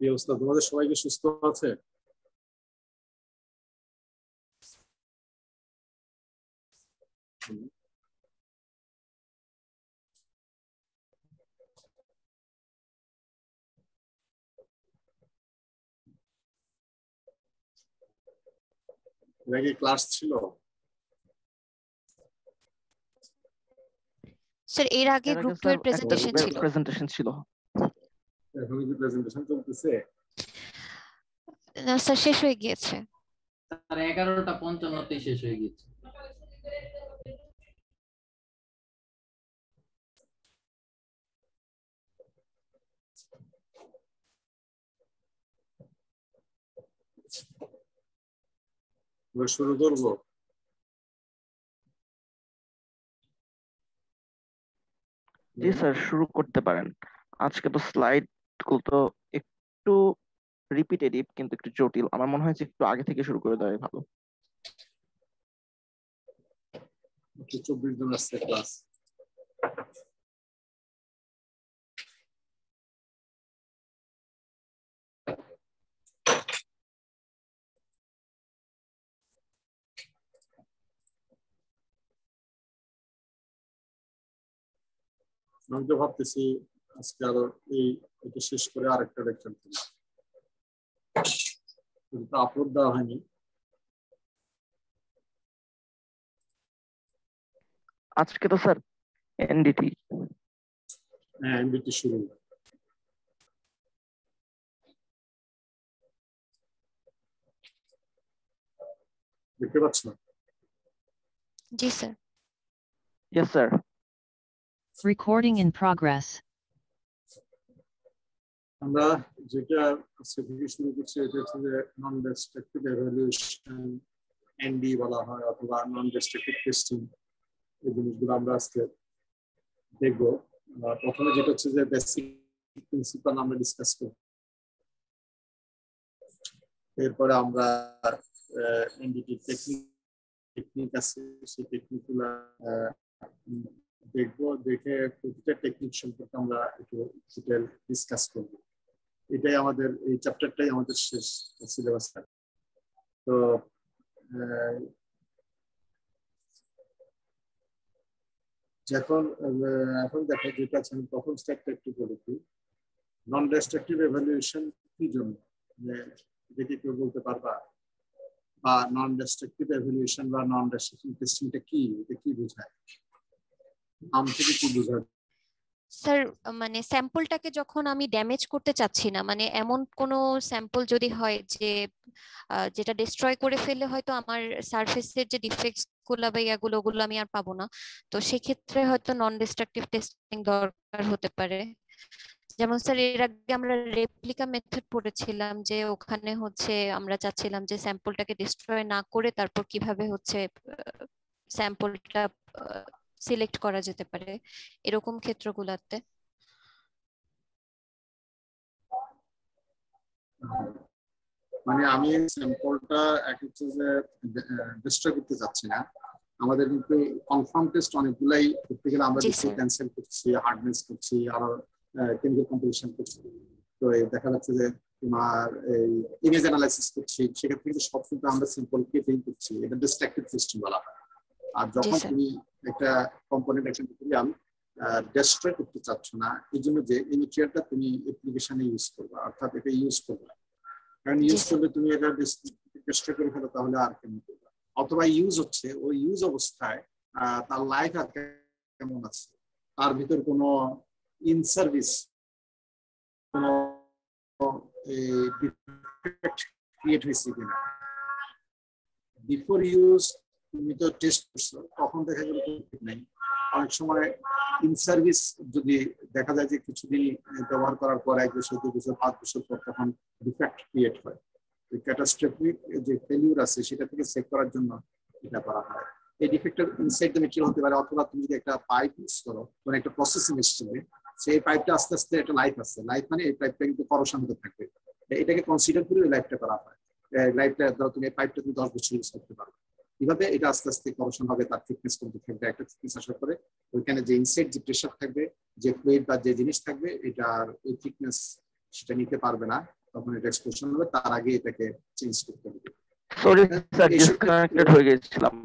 এই অবস্থা, তোমাদের সবাইকে সুস্থ আছে? এটা কি ক্লাস ছিল? স্যার এর আগে গ্রুপ 2 এর প্রেজেন্টেশন ছিল। এখন কি প্রেজেন্টেশন চলতেছে? না স্যার, শেষ হয়ে গিয়েছে। আর 11:55 শেষ হয়ে গিয়েছে। শুরু করবো? জি স্যার, শুরু করতে পারেন। আজকে তো স্লাইড গুলো তো একটু রিপিটেটিভ, কিন্তু একটু জটিল। আমার মনে হয় যে একটু আগে থেকে শুরু করে দেওয়াই ভালো। 24 জন আসছে ক্লাস। আমি তো ভাবতেছি আজকে আরো এটা শেষ করে আরেকটা লেকচার করব, কিন্তু আপলোড দেওয়া হয়নি। আজকে তো স্যার এনডিটি। হ্যাঁ, এনডিটি শুরু। দেখতে পাচ্ছ? জি sir. Yes sir. Recording in progress. আমরা যেটা আজকে থেকে শুরু করছি এটা হচ্ছে যে নন ডেস্ট্রাকটিভ এভালুয়েশন, এনডি বলা হয়, অথবা নন ডেস্ট্রাকটিভ টেস্টিং। এই জিনিসগুলো আমরা আজকে দেখবো। প্রথমে যেটা হচ্ছে যে বেসিক প্রিন্সিপাল আমরা ডিসকাস করব, এরপরে আমরা এনডিটি টেকনিক আছে সেই টেকনিকগুলো দেখবো, দেখে প্রতিটা টেকনিক সম্পর্কে আমরা একটু ডিটেইল ডিসকাস করবো। এটাই আমাদের এই চ্যাপ্টারটাই আমাদের শেষ সিলেবাস। তো এখন দেখো যেটা আছে, আমি প্রথম স্টেপটা একটু বলে দিই। নন ডেস্ট্রাকটিভ এভালুয়েশন কি জন্য, এটা কি কেউ বলতে পারবা? বা নন ডেস্ট্রাকটিভ এভালুয়েশন বা নন ডেস্ট্রাকটিভ টেস্টিংটা কি, এটা কি বোঝায়, নাম থেকে কি বোঝায়? স্যার মানে স্যাম্পলটাকে যখন আমি ড্যামেজ করতে চাচ্ছি না, মানে এমন কোনো স্যাম্পল যদি হয় যে যেটা ডিস্ট্রয় করে ফেললে হয়তো আমার সারফেসের যে ডিফেক্টস গুলো বা ইয়াগুলো ওগুলো আমি আর পাবো না, তো সেক্ষেত্রে হয়তো নন ডিস্ট্রাকটিভ টেস্টিং দরকার হতে পারে। যেমন স্যার এর আগে আমরা রেপ্লিকা মেথড পড়েছিলাম, যে ওখানে হচ্ছে আমরা চাচ্ছিলাম যে স্যাম্পলটাকে ডিস্ট্রয় না করে তারপর কিভাবে হচ্ছে স্যাম্পলটা সিলেক্ট করা যেতে পারে এরকম ক্ষেত্রগুলোতে। মানে আমি স্যাম্পলটা হচ্ছে যে ডিস্ট্রয় করতে যাচ্ছি না, আমাদের কিন্তু কনফার্ম টেস্ট অনেকগুলাই করতে গেলে আমরা কিছু ক্যান্সেল করছি, হার্ডনেস করছি, আরো কেমিক্যাল কম্পোজিশন করছি। তো দেখা যাচ্ছে যে তোমার এই ইমেজ অ্যানালাইসিস করছি, সেক্ষেত্রে কিন্তু সব কিন্তু আমরা স্যাম্পলকে ফিল করছি, এটা ডিস্ট্রাকটিভ টেস্টিং বলা হয়। আর যখন তুমি একটা কম্পোনেন্ট একটা ম্যাটেরিয়াল ডেস্ট্রয় করতে চাচ্ছ না, এই জন্য যে এই ম্যাটেরিয়ালটা তুমি অ্যাপ্লিকেশনে ইউজ করবে, অর্থাৎ এটা ইউজ করবে, কারণ ইউজ করলে তুমি এটা ডেস্ট্রয় করে ফেলো, তাহলে আর কেমন করবে? অথবা ইউজ হচ্ছে, ওই ইউজ অবস্থায় তার লাইফ আর কেমন আছে, তার ভিতর কোনো ইন সার্ভিস কোনো ডিফেক্ট ক্রিয়েট হয়েছে কিনা। বিফোর ইউজ তুমি তো টেস্ট করছো, তখন দেখা গেল ঠিক নাই। অনেক সময় ইন সার্ভিস যদি দেখা যায় যে কিছুদিন ব্যবহার করার পর 1 বছর 2 বছর 5 বছর পর তখন ডিফেক্ট ক্রিয়েট হয়, ক্যাটাস্ট্রফিক যে ফেলিউর আছে সেটা থেকে সেভ করার জন্য এটা করা হয়। এই ডিফেক্টের ইনসাইড দ্য মেটেরিয়াল হতে পারে, অথবা তুমি যদি একটা পাইপ ইউজ করো, মানে একটা প্রসেসিং হিস্ট্রি, সেই পাইপটা আস্তে আস্তে একটা লাইফ আছে, লাইফ মানে এই পাইপটা কিন্তু করোশন হতে থাকবে, এটাকে কনসিডার করে লাইফটা করা হয়। লাইফটা ধরো তুমি এই পাইপটা তুমি 10 বছর ইউজ করতে পারো, কিভাবে এটা আস্তে আস্তে করোশন হবে, তার থিকনেস কমতে থাকবে, একটা থিকনেস আসার পরে ওইখানে যে ইনসাইড যে প্রেশার থাকবে, যে ফ্লুইড বা যে জিনিস থাকবে, এটার ওই থিকনেস সেটা নিতে পারবে না, তখন এটা এক্সপ্লোশন হবে, তার আগে এটাকে চেঞ্জ করতে হবে। সরি স্যার, ডিসকানেক্টেড হয়ে গেছিলাম।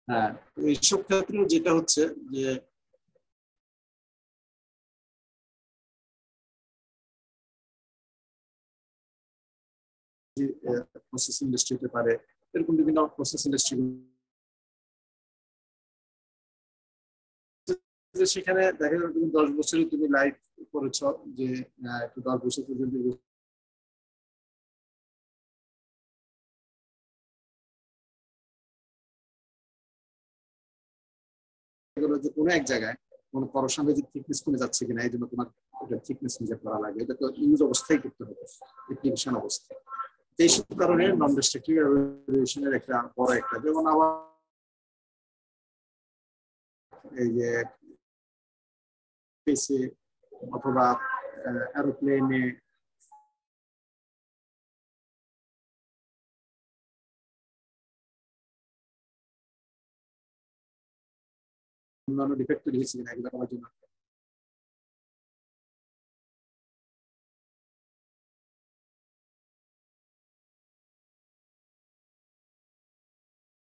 হ্যাঁ, এইসব ক্ষেত্রে যেটা হচ্ছে যে প্রসেস ইন্ডাস্ট্রি হতে পারে, এরকম বিভিন্ন প্রসেস ইন্ডাস্ট্রি, সেখানে দেখা যাবে তুমি 10 বছরই তুমি লাইফ করেছ, যে 10 বছর পর্যন্ত যে কোনো এক জায়গায় কোনো পরসাম্বেদিক থিকনেস কমে যাচ্ছে কিনা, এই জন্য তোমার এটা থিকনেস নিজে করা লাগে। এটা তো ইউজ অবস্থায় করতে হবে, অ্যাপ্লিকেশন অবস্থায়। এইসব কারণে নন ডিস্ট্রাকটিভ এভালুয়েশনের একটা বড় একটা, যেমন আবার এই যে স্পেসে অথবা এরোপ্লেনে অন্যান্য ডিফেক্ট তৈরি হয়েছে কিনা এগুলো করার জন্য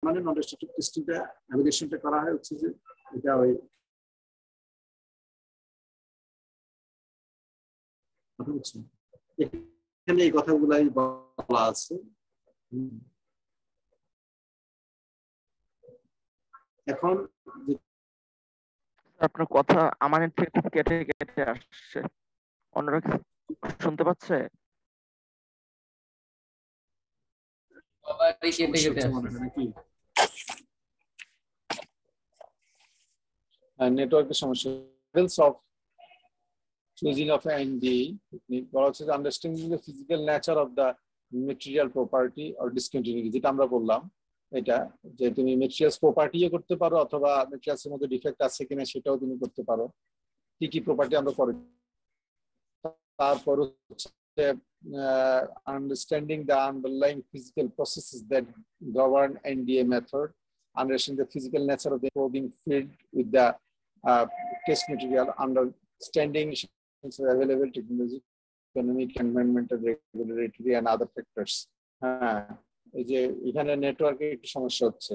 মানে নন ডিস্ট্রাকটিভ টেস্টিংটা এভালুয়েশনটা করা হয় হচ্ছে যে এটা ওই এখানে এই কথাগুলাই বলা আছে। এখন আপনার কথা আমার এর থেকে খুব কেটে কেটে আসছে, অন্যরা কি শুনতে পাচ্ছে? সবারই কেটে কেটে আসছে। নাকি নেটওয়ার্কের সমস্যা। levels of choosing of an NDA technique, বলা হচ্ছে যে understanding the physical nature of the material property or discontinuity, যেটা আমরা বললাম এটা, যে তুমি মেটেরিয়ালস প্রপার্টিও করতে পারো অথবা মেটেরিয়ালস এর মধ্যে ডিফেক্ট আছে কিনা সেটাও তুমি করতে পারো। কি কি প্রপার্টি আমরা পরে, তারপর হচ্ছে understanding the underlying physical processes that govern NDA method, understanding the physical nature of the probing field with the test material, understanding available technology, economic, environmental, regulatory and other factors. হ্যাঁ, এই যে এখানে নেটওয়ার্কে একটু সমস্যা হচ্ছে।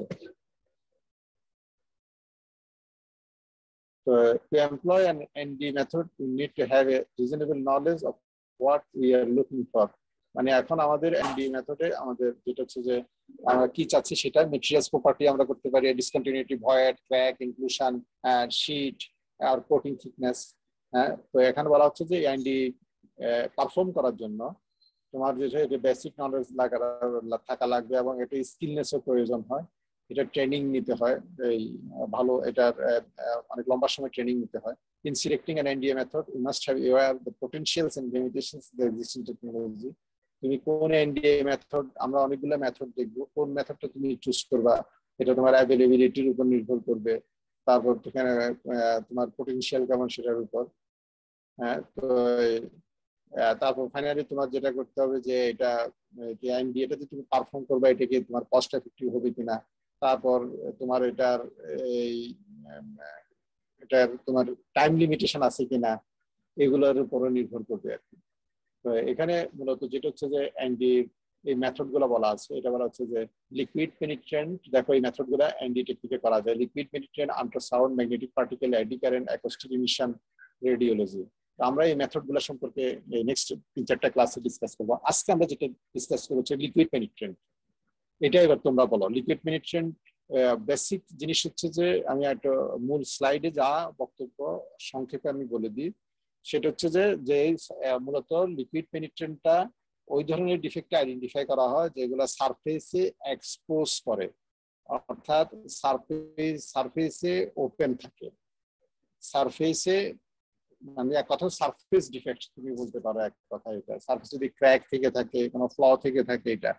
So, to employ an ND method, we need to have a reasonable knowledge of what we are looking for. মানে এখন আমাদের ND মেথডে আমাদের যেটা হচ্ছে যে আমরা কি চাচ্ছি সেটা মেটেরিয়ালস প্রপার্টি আমরা করতে পারি, discontinuity, void, crack, inclusion, sheet আর কোটিং থিকনেস। হ্যাঁ, তো এখানে বলা হচ্ছে যে ND পারফর্ম করার জন্য তোমার যে বেসিক নলেজ থাকা লাগবে এবং এটা স্কিলনেসও প্রয়োজন হয়। এটা ট্রেনিং নিতে হয়, এই ভালো এটার অনেক লম্বা সময় ট্রেনিং নিতে হয়। In selecting an NDA method you must have aware the potentials and limitations of the existing technology. তুমি কোন এনডিএ মেথড, আমরা অনেকগুলো মেথড দেখবো, কোন মেথডটা তুমি চুজ করবা এটা তোমার অ্যাভেলেবিলিটির উপর নির্ভর করবে, তারপর সেখানে তোমার পোটেনশিয়াল কেমন সেটার উপর। হ্যাঁ, তো তারপর ফাইনালি তোমার যেটা করতে হবে যে এটা এনডিএটাতে তুমি পারফর্ম করবা, এটা কি তোমার কস্ট এফেক্টিভ হবে কিনা, তারপর তোমার এটার তোমার টাইম লিমিটেশন আছে কিনা, এগুলোর উপরও নির্ভর করবে আর কি। তো এখানে মূলত যেটা হচ্ছে যে এনডি এই মেথড গুলো বলা আছে, এটা বলা হচ্ছে যে লিকুইড পেনিট্রেন্ট। দেখো এই মেথড গুলো এনডি টেকনিকে করা যায়, liquid penetrant, ultrasound, magnetic particle, eddy current, acoustic emission, radiology. আমরা এই মেথড গুলো সম্পর্কে নেক্সট 3-4টা ক্লাসে ডিসকাস করবো। আজকে আমরা যেটা ডিসকাস করবো হচ্ছে লিকুইড পেনিট্রেন্ট। এটা এবার তোমরা বলো লিকুইড পেনিট্রেন্ট বেসিক জিনিস হচ্ছে যে, আমি একটা মূল স্লাইডে যা বক্তব্য সংক্ষেপে আমি বলে দিই, সেটা হচ্ছে যে মূলত লিকুইড পেনিট্রেন্টটা ওই ধরনের ডিফেক্ট আইডেন্টিফাই করা হয় যেগুলো সারফেসে এক্সপোজ করে, অর্থাৎ সারফেসে ওপেন থাকে, সারফেসে মানে এক কথা সারফেস ডিফেক্ট তুমি বলতে পারো। এক কথা এটা সারফেস যদি ক্র্যাক থেকে থাকে, কোনো ফ্ল থেকে থাকে, এটা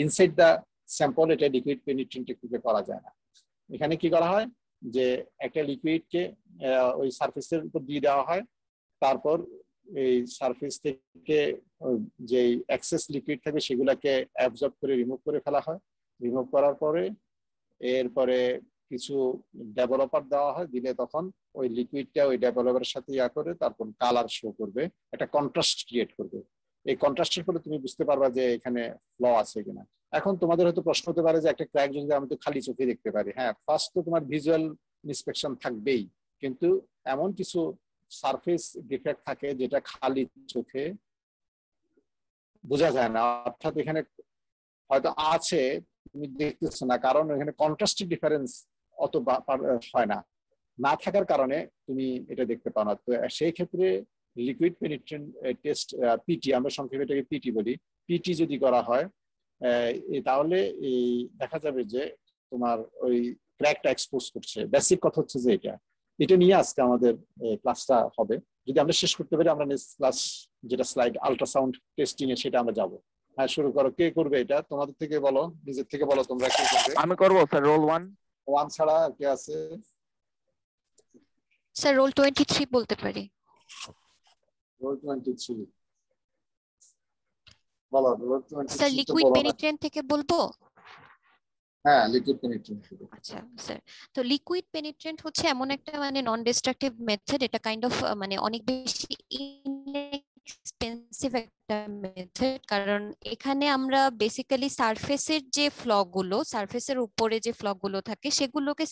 ইনসাইড দা স্যাম্পল এটা লিকুইড পেনিট্রেন্ট টেকনিকে করা যায় না। এখানে কি করা হয় যে একটা লিকুইডকে ওই সারফেসের উপর দিয়ে দেওয়া হয়, তারপর এই সারফেস থেকে যে এক্সেস লিকুইড থাকে সেগুলোকে অ্যাবজর্ব করে রিমুভ করে ফেলা হয়। রিমুভ করার পরে এরপরে কিছু ডেভেলপার দেওয়া হয়, দিলে তখন ওই লিকুইডটা ওই ডেভেলপারের সাথে করে তারপর কালার শো করবে, একটা কন্ট্রাস্ট ক্রিয়েট করবে। এই কন্ট্রাস্টের ফলে তুমি বুঝতে পারবা যে এখানে ফ্ল আছে কিনা। এখন তোমাদের হয়তো প্রশ্ন হতে পারে যে একটা ক্র্যাক যদি আমি তো খালি চোখে দেখতে পারি, হ্যাঁ ফার্স্ট তো তোমার ভিজুয়াল ইন্সপেকশন থাকবেই, কিন্তু এমন কিছু সারফেস ডিফেক্ট থাকে যেটা খালি চোখে বোঝা যায় না, অর্থাৎ এখানে হয়তো আছে তুমি দেখতেছো না, কারণ এখানে কন্ট্রাস্টের ডিফারেন্স অত হয় না, না থাকার কারণে তুমি এটা দেখতে পাও না। তো সেই ক্ষেত্রে লিকুইড পেনিট্রেন্ট টেস্ট, পিটি আমরা সংক্ষেপে এটাকে পিটি বলি, পিটি যদি করা হয় তাহলে এই দেখা যাবে যে তোমার ওই ক্র্যাকটা এক্সপোজ করছে। বেসিক কথা হচ্ছে যে এটা নিয়ে আজকে আমাদের ক্লাসটা হবে। যদি আমরা শেষ করতে পারি আমরা নেক্সট ক্লাস যেটা স্লাইড আল্ট্রাসাউন্ড টেস্টিং এ সেটা আমরা যাব। হ্যাঁ শুরু করো, কে করবে এটা? তোমাদের থেকে বলো, নিজের থেকে বলো তোমরা কে করবে। আমি করবো স্যার, রোল 1 ছাড়া কে আছে? স্যার রোল 23 বলতে পারি। রোল 23 বলো। রোল 23 স্যার লিকুইড পেনিট্রেন্ট থেকে বলবো। হ্যাঁ লিকুইড পেনিট্রেন্ট। আচ্ছা স্যার, তো লিকুইড পেনিট্রেন্ট হচ্ছে এমন একটা মানে নন ডিস্ট্রাকটিভ মেথড, এটা কাইন্ড অফ মানে অনেক বেশি ইনএক্সপেন্সিভ একটা মেথড, কারণ এখানে আমরা বেসিক্যালি সারফেসের যে ফ্লগুলো, সারফেসের উপরে যে ফ্লগুলো থাকে সেগুলোকে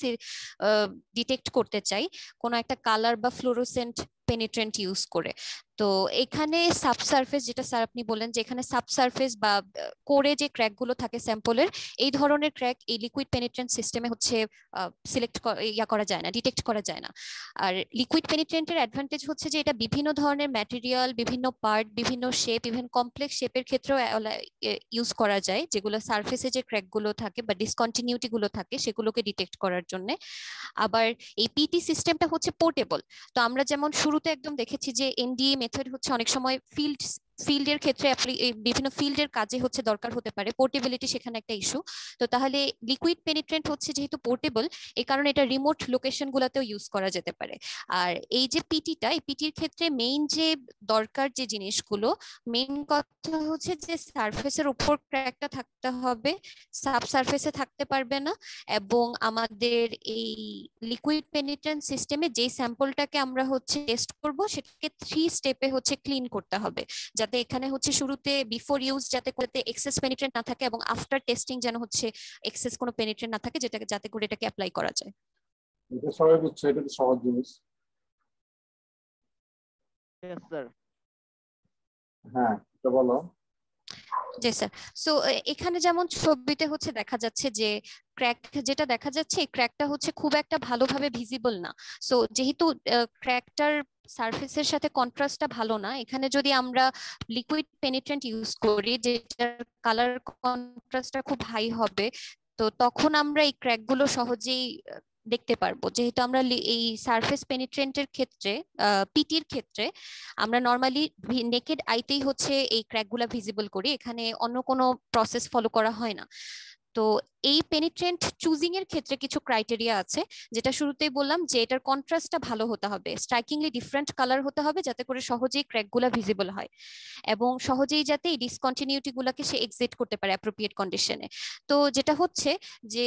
ডিটেক্ট করতে চাই কোনো একটা কালার বা ফ্লোরোসেন্ট পেনিট্রেন্ট ইউজ করে। তো এখানে সাবসারফেস, যেটা স্যার আপনি বলেন যে এখানে সাবসারফেস বা কোরে যে ক্র্যাকগুলো থাকে স্যাম্পলের, এই ধরনের ক্র্যাক এই লিকুইড পেনিট্রেন্ট সিস্টেমে হচ্ছে সিলেক্ট করা যায় না, ডিটেক্ট করা যায় না। আর লিকুইড পেনিট্রেন্টের অ্যাডভান্টেজ হচ্ছে যে এটা বিভিন্ন ধরনের ম্যাটেরিয়াল, বিভিন্ন পার্ট, বিভিন্ন শেপ, ইভেন কমপ্লেক্স শেপের ক্ষেত্রেও ইউজ করা যায়, যেগুলো সারফেসে যে ক্র্যাকগুলো থাকে বা ডিসকন্টিনিউটি গুলো থাকে সেগুলোকে ডিটেক্ট করার জন্য। আবার এই পিটি সিস্টেমটা হচ্ছে পোর্টেবল। তো আমরা যেমন শুরুতে একদম দেখেছি যে এনডিএ মেথড হচ্ছে অনেক সময় ফিল্ডের ক্ষেত্রে বিভিন্ন ফিল্ডের কাজে হচ্ছে দরকার হতে পারে, পোর্টেবিলিটি সেখানে একটা ইস্যু। তো তাহলে লিকুইড পেনিট্রেন্ট হচ্ছে যেহেতু পোর্টেবল, এই কারণে এটা রিমোট লোকেশন গুলাতেও ইউজ করা যেতে পারে। আর এই যে পিটিটা, এই পিটির ক্ষেত্রে মেইন যে দরকার যে জিনিসগুলো, মেইন কথা হচ্ছে যে সারফেসের উপর ক্র্যাকটা থাকতে হবে, সাব সারফেসে থাকতে পারবে না, এবং আমাদের এই লিকুইড পেনিট্রেন্ট সিস্টেমে যে স্যাম্পলটাকে আমরা হচ্ছে টেস্ট করব সেটাকে 3 স্টেপে হচ্ছে ক্লিন করতে হবে, যাতে এখানে হচ্ছে শুরুতে বিফোর ইউজ যাতে করতে এক্সেস পেনিট্রেন্ট না থাকে, এবং আফটার টেস্টিং যেন হচ্ছে এক্সেস কোনো পেনিট্রেন্ট না থাকে, যেটাকে যাতে করে এটাকে অ্যাপ্লাই করা যায়। এটা সবাই বুঝছে, এটা তো সহজ জিনিস। স্যার। হ্যাঁ এটা বলো। জি স্যার। সো এখানে যেমন ছবিতে হচ্ছে দেখা যাচ্ছে যে ক্র্যাক যেটা দেখা যাচ্ছে, এই ক্র্যাকটা হচ্ছে খুব একটা ভালোভাবে ভিজিবল না। সো যেহেতু ক্র্যাকটার সারফেসের সাথে কন্ট্রাস্টটা ভালো না, এখানে যদি আমরা লিকুইড পেনিট্রেন্ট ইউজ করি যেটার কালার কন্ট্রাস্টটা খুব হাই হবে, তো তখন আমরা এই ক্র্যাকগুলো সহজেই দেখতে পারবো। যেহেতু আমরা এই সারফেস পেনিট্রেন্টের ক্ষেত্রে, পিটির ক্ষেত্রে আমরা নর্মালি নেকেড আইতেই হচ্ছে এই ক্র্যাকগুলা ভিজিবল করি, এখানে অন্য কোনো প্রসেস ফলো করা হয় না। তো এই পেনিট্রেন্ট চুজিং এর ক্ষেত্রে কিছু ক্রাইটেরিয়া আছে, যেটা শুরুতেই বললাম যে এটার কন্ট্রাস্টটা ভালো হতে হবে, স্ট্রাইকিংলি ডিফারেন্ট কালার হতে হবে, যাতে করে সহজেই ক্র্যাকগুলা ভিজিবল হয়, এবং সহজেই যাতে এই ডিসকন্টিনিউটি গুলাকে সে এক্সিট করতে পারে অ্যাপ্রোপ্রিয়েট কন্ডিশনে। তো যেটা হচ্ছে যে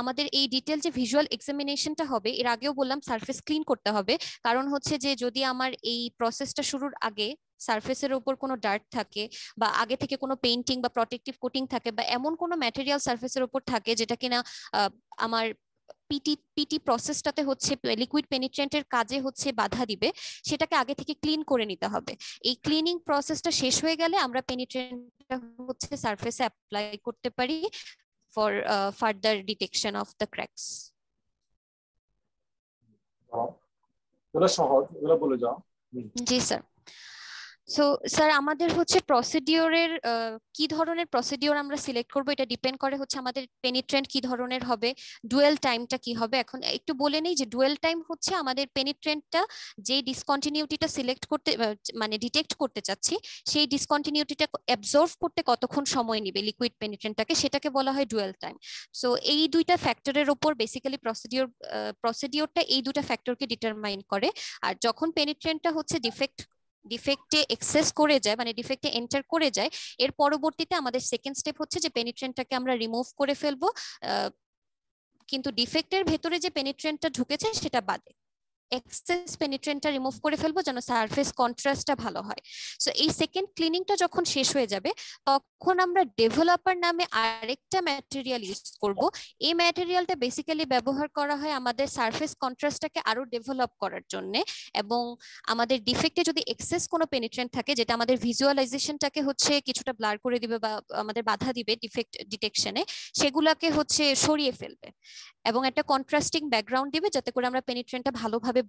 আমাদের এই ডিটেল যে ভিজুয়াল এক্সামিনেশনটা হবে, এর আগেও বললাম সারফেস ক্লিন করতে হবে, কারণ হচ্ছে যে যদি আমার এই প্রসেসটা শুরুর আগে সারফেসের উপর কোনো ডার্ট থাকে, বা আগে থেকে কোনো পেইন্টিং বা প্রটেক্টিভ কোটিং থাকে, বা এমন কোনো ম্যাটেরিয়াল সারফেসের উপর থাকে যেটা কিনা আমার পিটি প্রসেসটাতে হচ্ছে লিকুইড পেনিট্রেন্টের কাজে হচ্ছে বাধা দিবে, সেটাকে আগে থেকে ক্লিন করে নিতে হবে। এই ক্লিনিং প্রসেসটা শেষ হয়ে গেলে আমরা পেনিট্রেন্টটা হচ্ছে সারফেসে অ্যাপ্লাই করতে পারি for further detection of the cracks. এগুলো সহজ, এগুলো বলে যাও। জি স্যার। সো স্যার আমাদের হচ্ছে প্রসিডিওরের কি ধরনের প্রসিডিওর আমরা সিলেক্ট করব, এটা ডিপেন্ড করে হচ্ছে আমাদের পেনিট্রেন্ট কি ধরনের হবে, ডুয়েল টাইমটা কি হবে। এখন একটু বলে নেই যে ডুয়েল টাইম হচ্ছে আমাদের পেনিট্রেন্টটা যে ডিসকন্টিনিউটিটা সিলেক্ট করতে মানে ডিটেক্ট করতে চাচ্ছি, সেই ডিসকন্টিনিউটিটা অ্যাবজর্ভ করতে কতক্ষণ সময় নেবে লিকুইড পেনিট্রেন্টটাকে, সেটাকে বলা হয় ডুয়েল টাইম। সো এই দুইটা ফ্যাক্টরের উপর বেসিক্যালি প্রসিডিওরটা এই দুটা ফ্যাক্টরকে ডিটারমাইন করে। আর যখন পেনিট্রেন্টটা হচ্ছে ডিফেক্টে এক্সেস করে যায়, মানে ডিফেক্টে এন্টার করে যায়, এর পরবর্তীতে আমাদের সেকেন্ড স্টেপ হচ্ছে যে পেনিট্রেন্টটাকে আমরা রিমুভ করে ফেলবো, কিন্তু ডিফেক্টের ভেতরে যে পেনিট্রেন্টটা ঢুকেছে সেটা বাদে। এক্সেস পেনিট্রেন্টটা রিমুভ করে ফেলবো যেন সারফেস কন্ট্রাস্টটা ভালো হয়। সো এই সেকেন্ড ক্লিনিংটা যখন শেষ হয়ে যাবে তখন আমরা ডেভেলপার নামে আরেকটা ম্যাটেরিয়াল ইউজ করব। এই ম্যাটেরিয়ালটা বেসিক্যালি ব্যবহার করা হয় আমাদের সারফেস কন্ট্রাস্টটাকে আরো ডেভেলপ করার জন্য, এবং আমাদের ডিফেক্টে যদি এক্সেস কোনো পেনিট্রেন্ট থাকে যেটা আমাদের ভিজুয়ালাইজেশনটাকে হচ্ছে কিছুটা ব্লার করে দিবে বা আমাদের বাধা দিবে ডিফেক্ট ডিটেকশনে, সেগুলাকে হচ্ছে সরিয়ে ফেলবে এবং একটা কন্ট্রাস্টিং ব্যাকগ্রাউন্ড দিবে যাতে করে আমরা পেনিট্রেন্টটা ভালোভাবে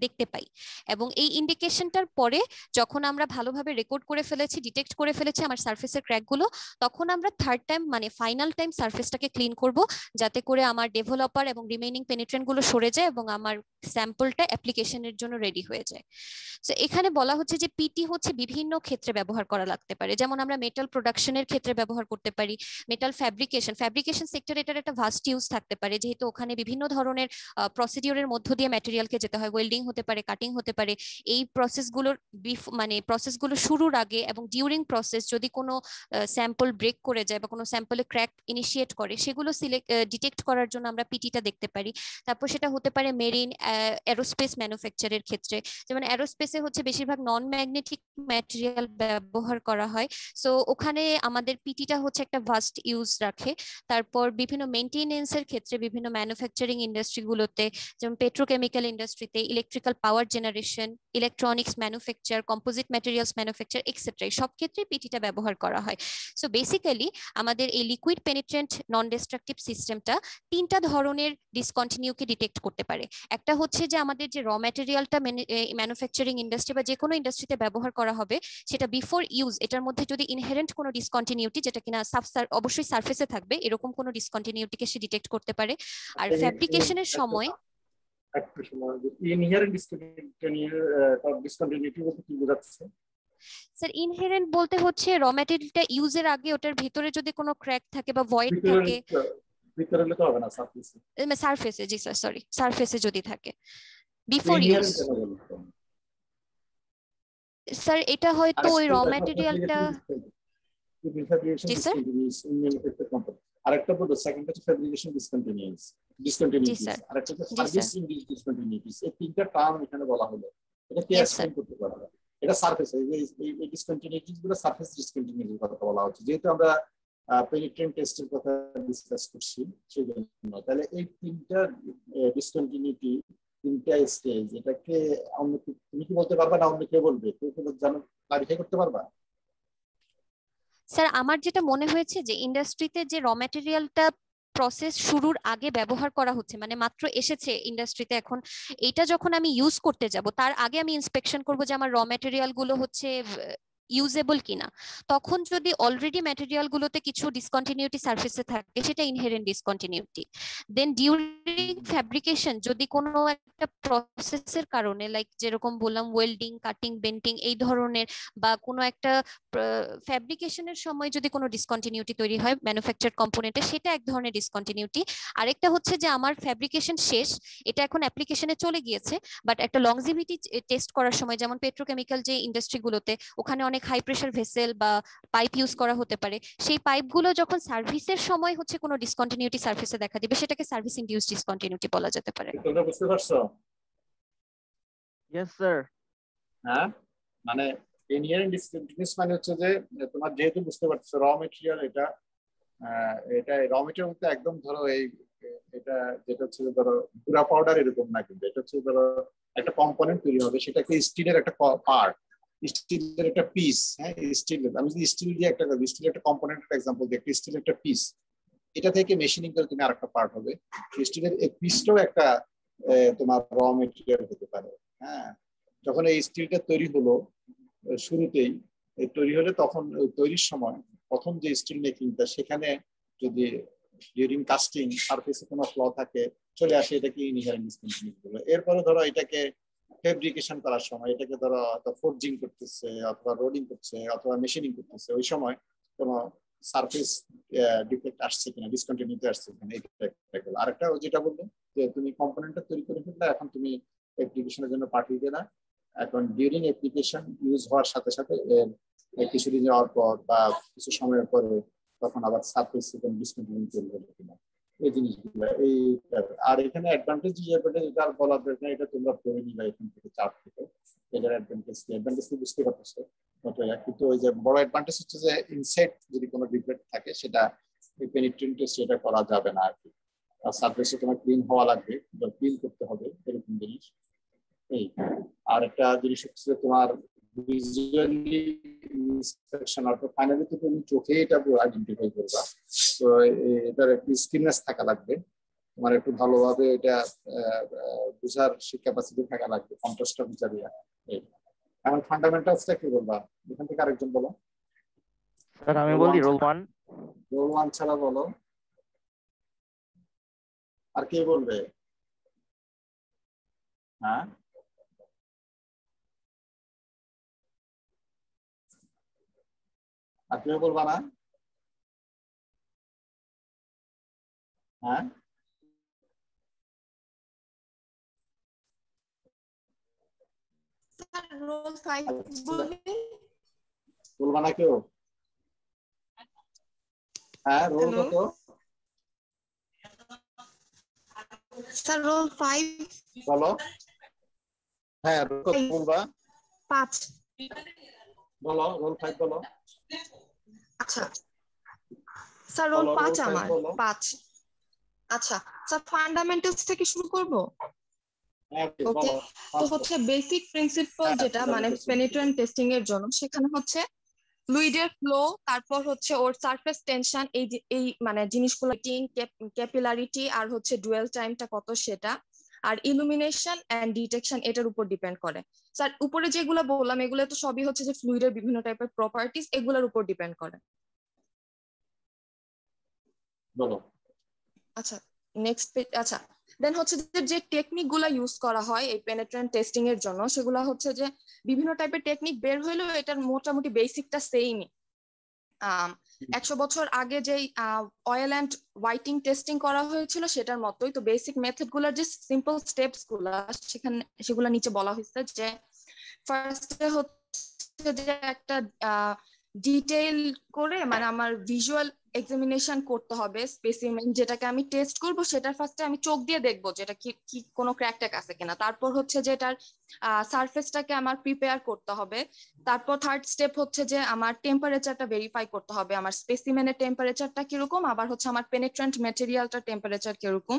দেখতে পাই। এবং এই ইন্ডিকেশনটার পরে যখন আমরা ভালোভাবে রেকর্ড করে ফেলেছি, ডিটেক্ট করে ফেলেছি আমার সারফেসের ক্র্যাকগুলো, তখন আমরা থার্ড টাইম মানে ফাইনাল টাইম সারফেসটাকে ক্লিন করব যাতে করে আমার ডেভেলপার এবং রিমেইনিং পেনিট্রেন্টগুলো সরে যায় এবং আমার স্যাম্পলটা অ্যাপ্লিকেশনের জন্য রেডি হয়ে যায়। সো এখানে বলা হচ্ছে যে পিটি হচ্ছে বিভিন্ন ক্ষেত্রে ব্যবহার করা লাগতে পারে, যেমন আমরা মেটাল প্রোডাকশনের ক্ষেত্রে ব্যবহার করতে পারি, মেটাল ফ্যাব্রিকেশন সেক্টরে এটার একটা ভাস্ট ইউজ থাকতে পারে যেহেতু ওখানে বিভিন্ন ধরনের প্রসিডিওরের মধ্য দিয়ে ম্যাটেরিয়ালকে যেতে হয়, ওয়েল্ডিং হতে পারে, কাটিং হতে পারে। এই প্রসেসগুলো শুরুর আগে এবং ডিউরিং প্রসেস যদি কোনো স্যাম্পল ব্রেক করে যায় বা কোনো স্যাম্পলে ক্র্যাক ইনিশিয়েট করে সেগুলো ডিটেক্ট করার জন্য আমরা পিটিটা দেখতে পারি। তারপর সেটা হতে পারে মেরিন এরোস্পেস ম্যানুফ্যাকচারের ক্ষেত্রে, যেমন এরোস্পেসে হচ্ছে বেশিরভাগ নন ম্যাগনেটিক ম্যাটেরিয়াল ব্যবহার করা হয়, সো ওখানে আমাদের পিটিটা হচ্ছে একটা ভাস্ট ইউজ রাখে। তারপর বিভিন্ন মেইনটেনেন্সের ক্ষেত্রে বিভিন্ন ম্যানুফ্যাকচারিং ইন্ডাস্ট্রিগুলোতে, যেমন পেট্রোকেমিক্যাল ইন্ডাস্ট্রিতে, electrical power generation, electronics manufacture, composite materials manufacture etcetera, সব ক্ষেত্রেই পিটিটা ব্যবহার করা হয়। সো বেসিক্যালি আমাদের এই লিকুইড পেনিট্রেন্ট নন ডিস্ট্রাকটিভ সিস্টেমটা তিনটা ধরনের ডিসকন্টিনিউকে ডিটেক্ট করতে পারে। একটা হচ্ছে যে আমাদের যে র ম্যাটেরিয়ালটা ম্যানুফ্যাকচারিং ইন্ডাস্ট্রি বা যে কোনো ইন্ডাস্ট্রিতে ব্যবহার করা হবে সেটা বিফোর ইউজ এটার মধ্যে যদি ইনহেরেন্ট কোনো ডিসকন্টিনিউটি, যেটা কিনা অবশ্যই সারফেসে থাকবে, এরকম কোনো ডিসকন্টিনিউটিকে সে ডিটেক্ট করতে পারে। আর ফ্যাব্রিকেশনের সময় একটা সময় ইনহেরেন্ট ডিসকন্টিনিউটি বলতে কি বোঝাচ্ছে? স্যার ইনহেরেন্ট বলতে হচ্ছে র ম্যাটেরিয়ালটা ইউজের আগে ওটার ভিতরে যদি কোনো ক্র্যাক থাকে বা ভয়েড থাকে, ভিতরে হলে তো হবে না, সারফেসে। সারফেসে, জি স্যার সরি, সারফেসে যদি থাকে বিফোর ইউজ। স্যার এটা হয়তো ওই র ম্যাটেরিয়ালটা, জি স্যার, আরেকটা বলবো সেকেন্ড হচ্ছে ফ্যাব্রিকেশন ডিসকন্টিনিউটিস, আরেকটা হচ্ছে সার্ভিস ইন্ডিউসড ডিসকন্টিনিউটিস। এই তিনটা টার্ম এখানে বলা হলো, এটা কি এক্সপ্লেইন করতে পারবে? এটা সারফেস, এই ডিসকন্টিনিউটিস গুলো সারফেস ডিসকন্টিনিউটির কথা বলা হচ্ছে, যেহেতু আমরা পেনিট্রেন্ট টেস্টের কথা ডিসকাস করছি সেই জন্য। তাহলে এই তিনটা ডিসকন্টিনিউটি, তিনটা স্টেজ, এটাকে অন্য তুমি কি বলতে পারবা না অন্য কেউ বলবে? কেউ জানো, ক্লারিফাই করতে পারবা? স্যার আমার যেটা মনে হয়েছে যে ইন্ডাস্ট্রিতে যে র ম্যাটেরিয়ালটা প্রসেস শুরুর আগে ব্যবহার করা হচ্ছে, মানে মাত্র এসেছে ইন্ডাস্ট্রিতে, এখন এইটা যখন আমি ইউজ করতে যাব তার আগে আমি ইন্সপেকশন করব যে আমার র ম্যাটেরিয়াল গুলো হচ্ছে ইউজেবল কিনা। তখন যদি অলরেডি ম্যাটেরিয়াল গুলোতে কিছু ডিসকন্টিনিউটি সারফেসে থাকে সেটা ইনহেরেন্ট ডিসকন্টিনিউটি। দেন ডিউরিং ফ্যাব্রিকেশন যদি কোনো একটা প্রসেসের কারণে, লাইক যেরকম বললাম ওয়েল্ডিং, কাটিং, বেন্টিং এই ধরনের, বা কোনো একটা ফ্যাব্রিকেশনের সময় যদি কোনো ডিসকন্টিনিউটি তৈরি হয় ম্যানুফ্যাকচার কম্পোনেন্টে, সেটা এক ধরনের ডিসকন্টিনিউটি। আরেকটা হচ্ছে যে আমার ফ্যাব্রিকেশন শেষ, এটা এখন অ্যাপ্লিকেশনে চলে গিয়েছে, বাট একটা লংজিভিটি টেস্ট করার সময়, যেমন পেট্রোকেমিক্যাল যে ইন্ডাস্ট্রিগুলোতে ওখানে অনেক হাই প্রেশার ভেসেল বা পাইপ ইউজ করা হতে পারে, সেই পাইপগুলো যখন সার্ভিসের সময় হচ্ছে কোনো ডিসকন্টিনিউটি সার্ভিসে দেখা দিবে সেটাকে সার্ভিস ইনডিউসড ডিসকন্টিনিউটি বলা যেতে পারে। তোমরা বুঝতে পারছো? Yes sir. হ্যাঁ, মানে ইনহেরেন্ট ডিসকন্টিনিউস মানে হচ্ছে যে তোমার যেহেতু বুঝতে পারছো র ম্যাটেরিয়াল, এটা র ম্যাটেরিয়াল বলতে একদম ধরো এই এটা যেটা হচ্ছে ধরো গুঁড়া পাউডার এরকম না, কিন্তু এটা হচ্ছে ধরো একটা কম্পোনেন্ট তৈরি হবে, সেটাকে স্টিলের একটা পার্ট, স্টিলের একটা পিস। হ্যাঁ, স্টিল, আমি যদি স্টিল দিয়ে একটা স্টিলের একটা কম্পোনেন্টের এক্সাম্পল দিই, একটা স্টিলের একটা পিস, এটা থেকে মেশিনিং করে তুমি আরেকটা পার্ট হবে, স্টিলের এই পিসটাও একটা তোমার র মেটেরিয়াল হতে পারে। হ্যাঁ, যখন এই স্টিলটা তৈরি হলো শুরুতেই তৈরি হলে, তখন তৈরির সময় প্রথম যে স্টিল মেকিংটা, সেখানে যদি ডিউরিং কাস্টিং সারফেসে কোনো ফ্ল থাকে চলে আসে, এটাকে ইনহেরেন্ট ডিসকন্টিনিউটি বলে। এরপরে ধরো এটাকে ফেব্রিকেশন করার সময়, এটাকে ধরো ফোর্জিং করতেছে অথবা রোলিং করছে অথবা মেশিনিং করতেছে, ওই সময় কোনো সারফেস ডিফেক্ট আসছে কিনা, ডিসকন্টিনিউটি আসছে কিনা, এটা। আরেকটা যেটা বললো যে তুমি কম্পোনেন্টটা তৈরি করে ফেললে, এখন তুমি অ্যাপ্লিকেশনের জন্য পাঠিয়ে দিলে, এখন ডিউরিং অ্যাপ্লিকেশন ইউজ হওয়ার সাথে সাথে কিছুদিন যাওয়ার পর বা কিছু সময়ের পরে তখন আবার সারফেস ডিসকন্টিনিউটি তৈরি হবে কিনা, এই জিনিসগুলো এই। আর এখানে অ্যাডভান্টেজ ডিসঅ্যাডভান্টেজ এটা আর বলার দরকার নেই, এটা তোমরা পড়ে নিবা এখান থেকে চার্ট থেকে। এটার অ্যাডভান্টেজ তো বুঝতে পারতেছো, কিন্তু ওই যে বড় অ্যাডভান্টেজ হচ্ছে যে ইনসাইড যদি কোনো ডিফেক্ট থাকে সেটা পেনিট্রেন্ট টেস্ট এটা করা যাবে না আর কি। আর সারফেসে তোমার ক্লিন হওয়া লাগবে, ক্লিন করতে হবে এরকম জিনিস এই। আর একটা জিনিস হচ্ছে তোমার ভিজুয়ালি ইন্সপেকশন, অর্থাৎ ফাইনালি তো তুমি চোখে এটা আইডেন্টিফাই করবা। তো এটার একটু স্কিলনেস থাকা লাগবে, তোমার একটু ভালোভাবে এটা বুঝার ক্যাপাসিটি থাকা লাগবে, কন্ট্রাস্টটা বুঝার ইয়া এই। এখন ফান্ডামেন্টালসটা কি বলবা এখান থেকে আরেকজন বলো। স্যার আমি বলি রোল 1। রোল 1 ছাড়া বলো, আর কে বলবে? হ্যাঁ আর কেউ বলবা না? হ্যাঁ রোল 5 বলবে, বলবা না কেউ? হ্যাঁ রোল কত? স্যার রোল 5 বলো। হ্যাঁ রোল কত বলবা? 5। বলো রোল 5 বলো। আচ্ছা স্যার রোল বলো, 5 roll 5 আমার বলো। 5। আচ্ছা স্যার ফান্ডামেন্টালস থেকে শুরু করব। হ্যাঁ ওকে, বলো। তো হচ্ছে বেসিক প্রিন্সিপাল যেটা মানে পেনিট্রেন্ট টেস্টিং এর জন্য, সেখানে হচ্ছে ফ্লুইডের ফ্লো, তারপর হচ্ছে ওর সারফেস টেনশন, এই মানে জিনিসগুলো, ক্যাপিলারিটি, আর হচ্ছে ডুয়েল টাইমটা কত সেটা, আর ইলুমিনেশন এন্ড ডিটেকশন এটার উপর ডিপেন্ড করে। স্যার উপরে যেগুলো বললাম এগুলো তো সবই হচ্ছে যে ফ্লুইডের বিভিন্ন টাইপের প্রপার্টিজ, এগুলোর উপর ডিপেন্ড করে। বলো। আচ্ছা নেক্সট পেজ। আচ্ছা দেন হচ্ছে যে টেকনিক গুলা ইউজ করা হয় এই পেনিট্রেন্ট টেস্টিং এর জন্য, সেগুলো হচ্ছে যে বিভিন্ন টাইপের টেকনিক বের হইলেও এটার মোটামুটি বেসিকটা সেমই। 100 বছর আগে যেই অয়েল অ্যান্ড হোয়াইটিং টেস্টিং করা হয়েছিল সেটার মতোই। তো বেসিক মেথড গুলার যে সিম্পল স্টেপস গুলা সেগুলা নিচে বলা হয়েছে যে ফার্স্টে হচ্ছে যে একটা ডিটেইল করে মানে আমার ভিজুয়াল এক্সামিনেশন করতে হবে স্পেসিমেন যেটাকে আমি টেস্ট করব, সেটার ফার্স্টে আমি চোখ দিয়ে দেখবো যেটা কি কোনো ক্র্যাক ট্যাক আছে কিনা। তারপর হচ্ছে যে এটার সারফেসটাকে আমার প্রিপেয়ার করতে হবে। তারপর থার্ড স্টেপ হচ্ছে যে আমার টেম্পারেচারটা ভেরিফাই করতে হবে, আমার স্পেসিমেনের টেম্পারেচারটা কিরকম, আবার হচ্ছে আমার পেনিট্রেন্ট ম্যাটেরিয়ালটা টেম্পারেচার কিরকম।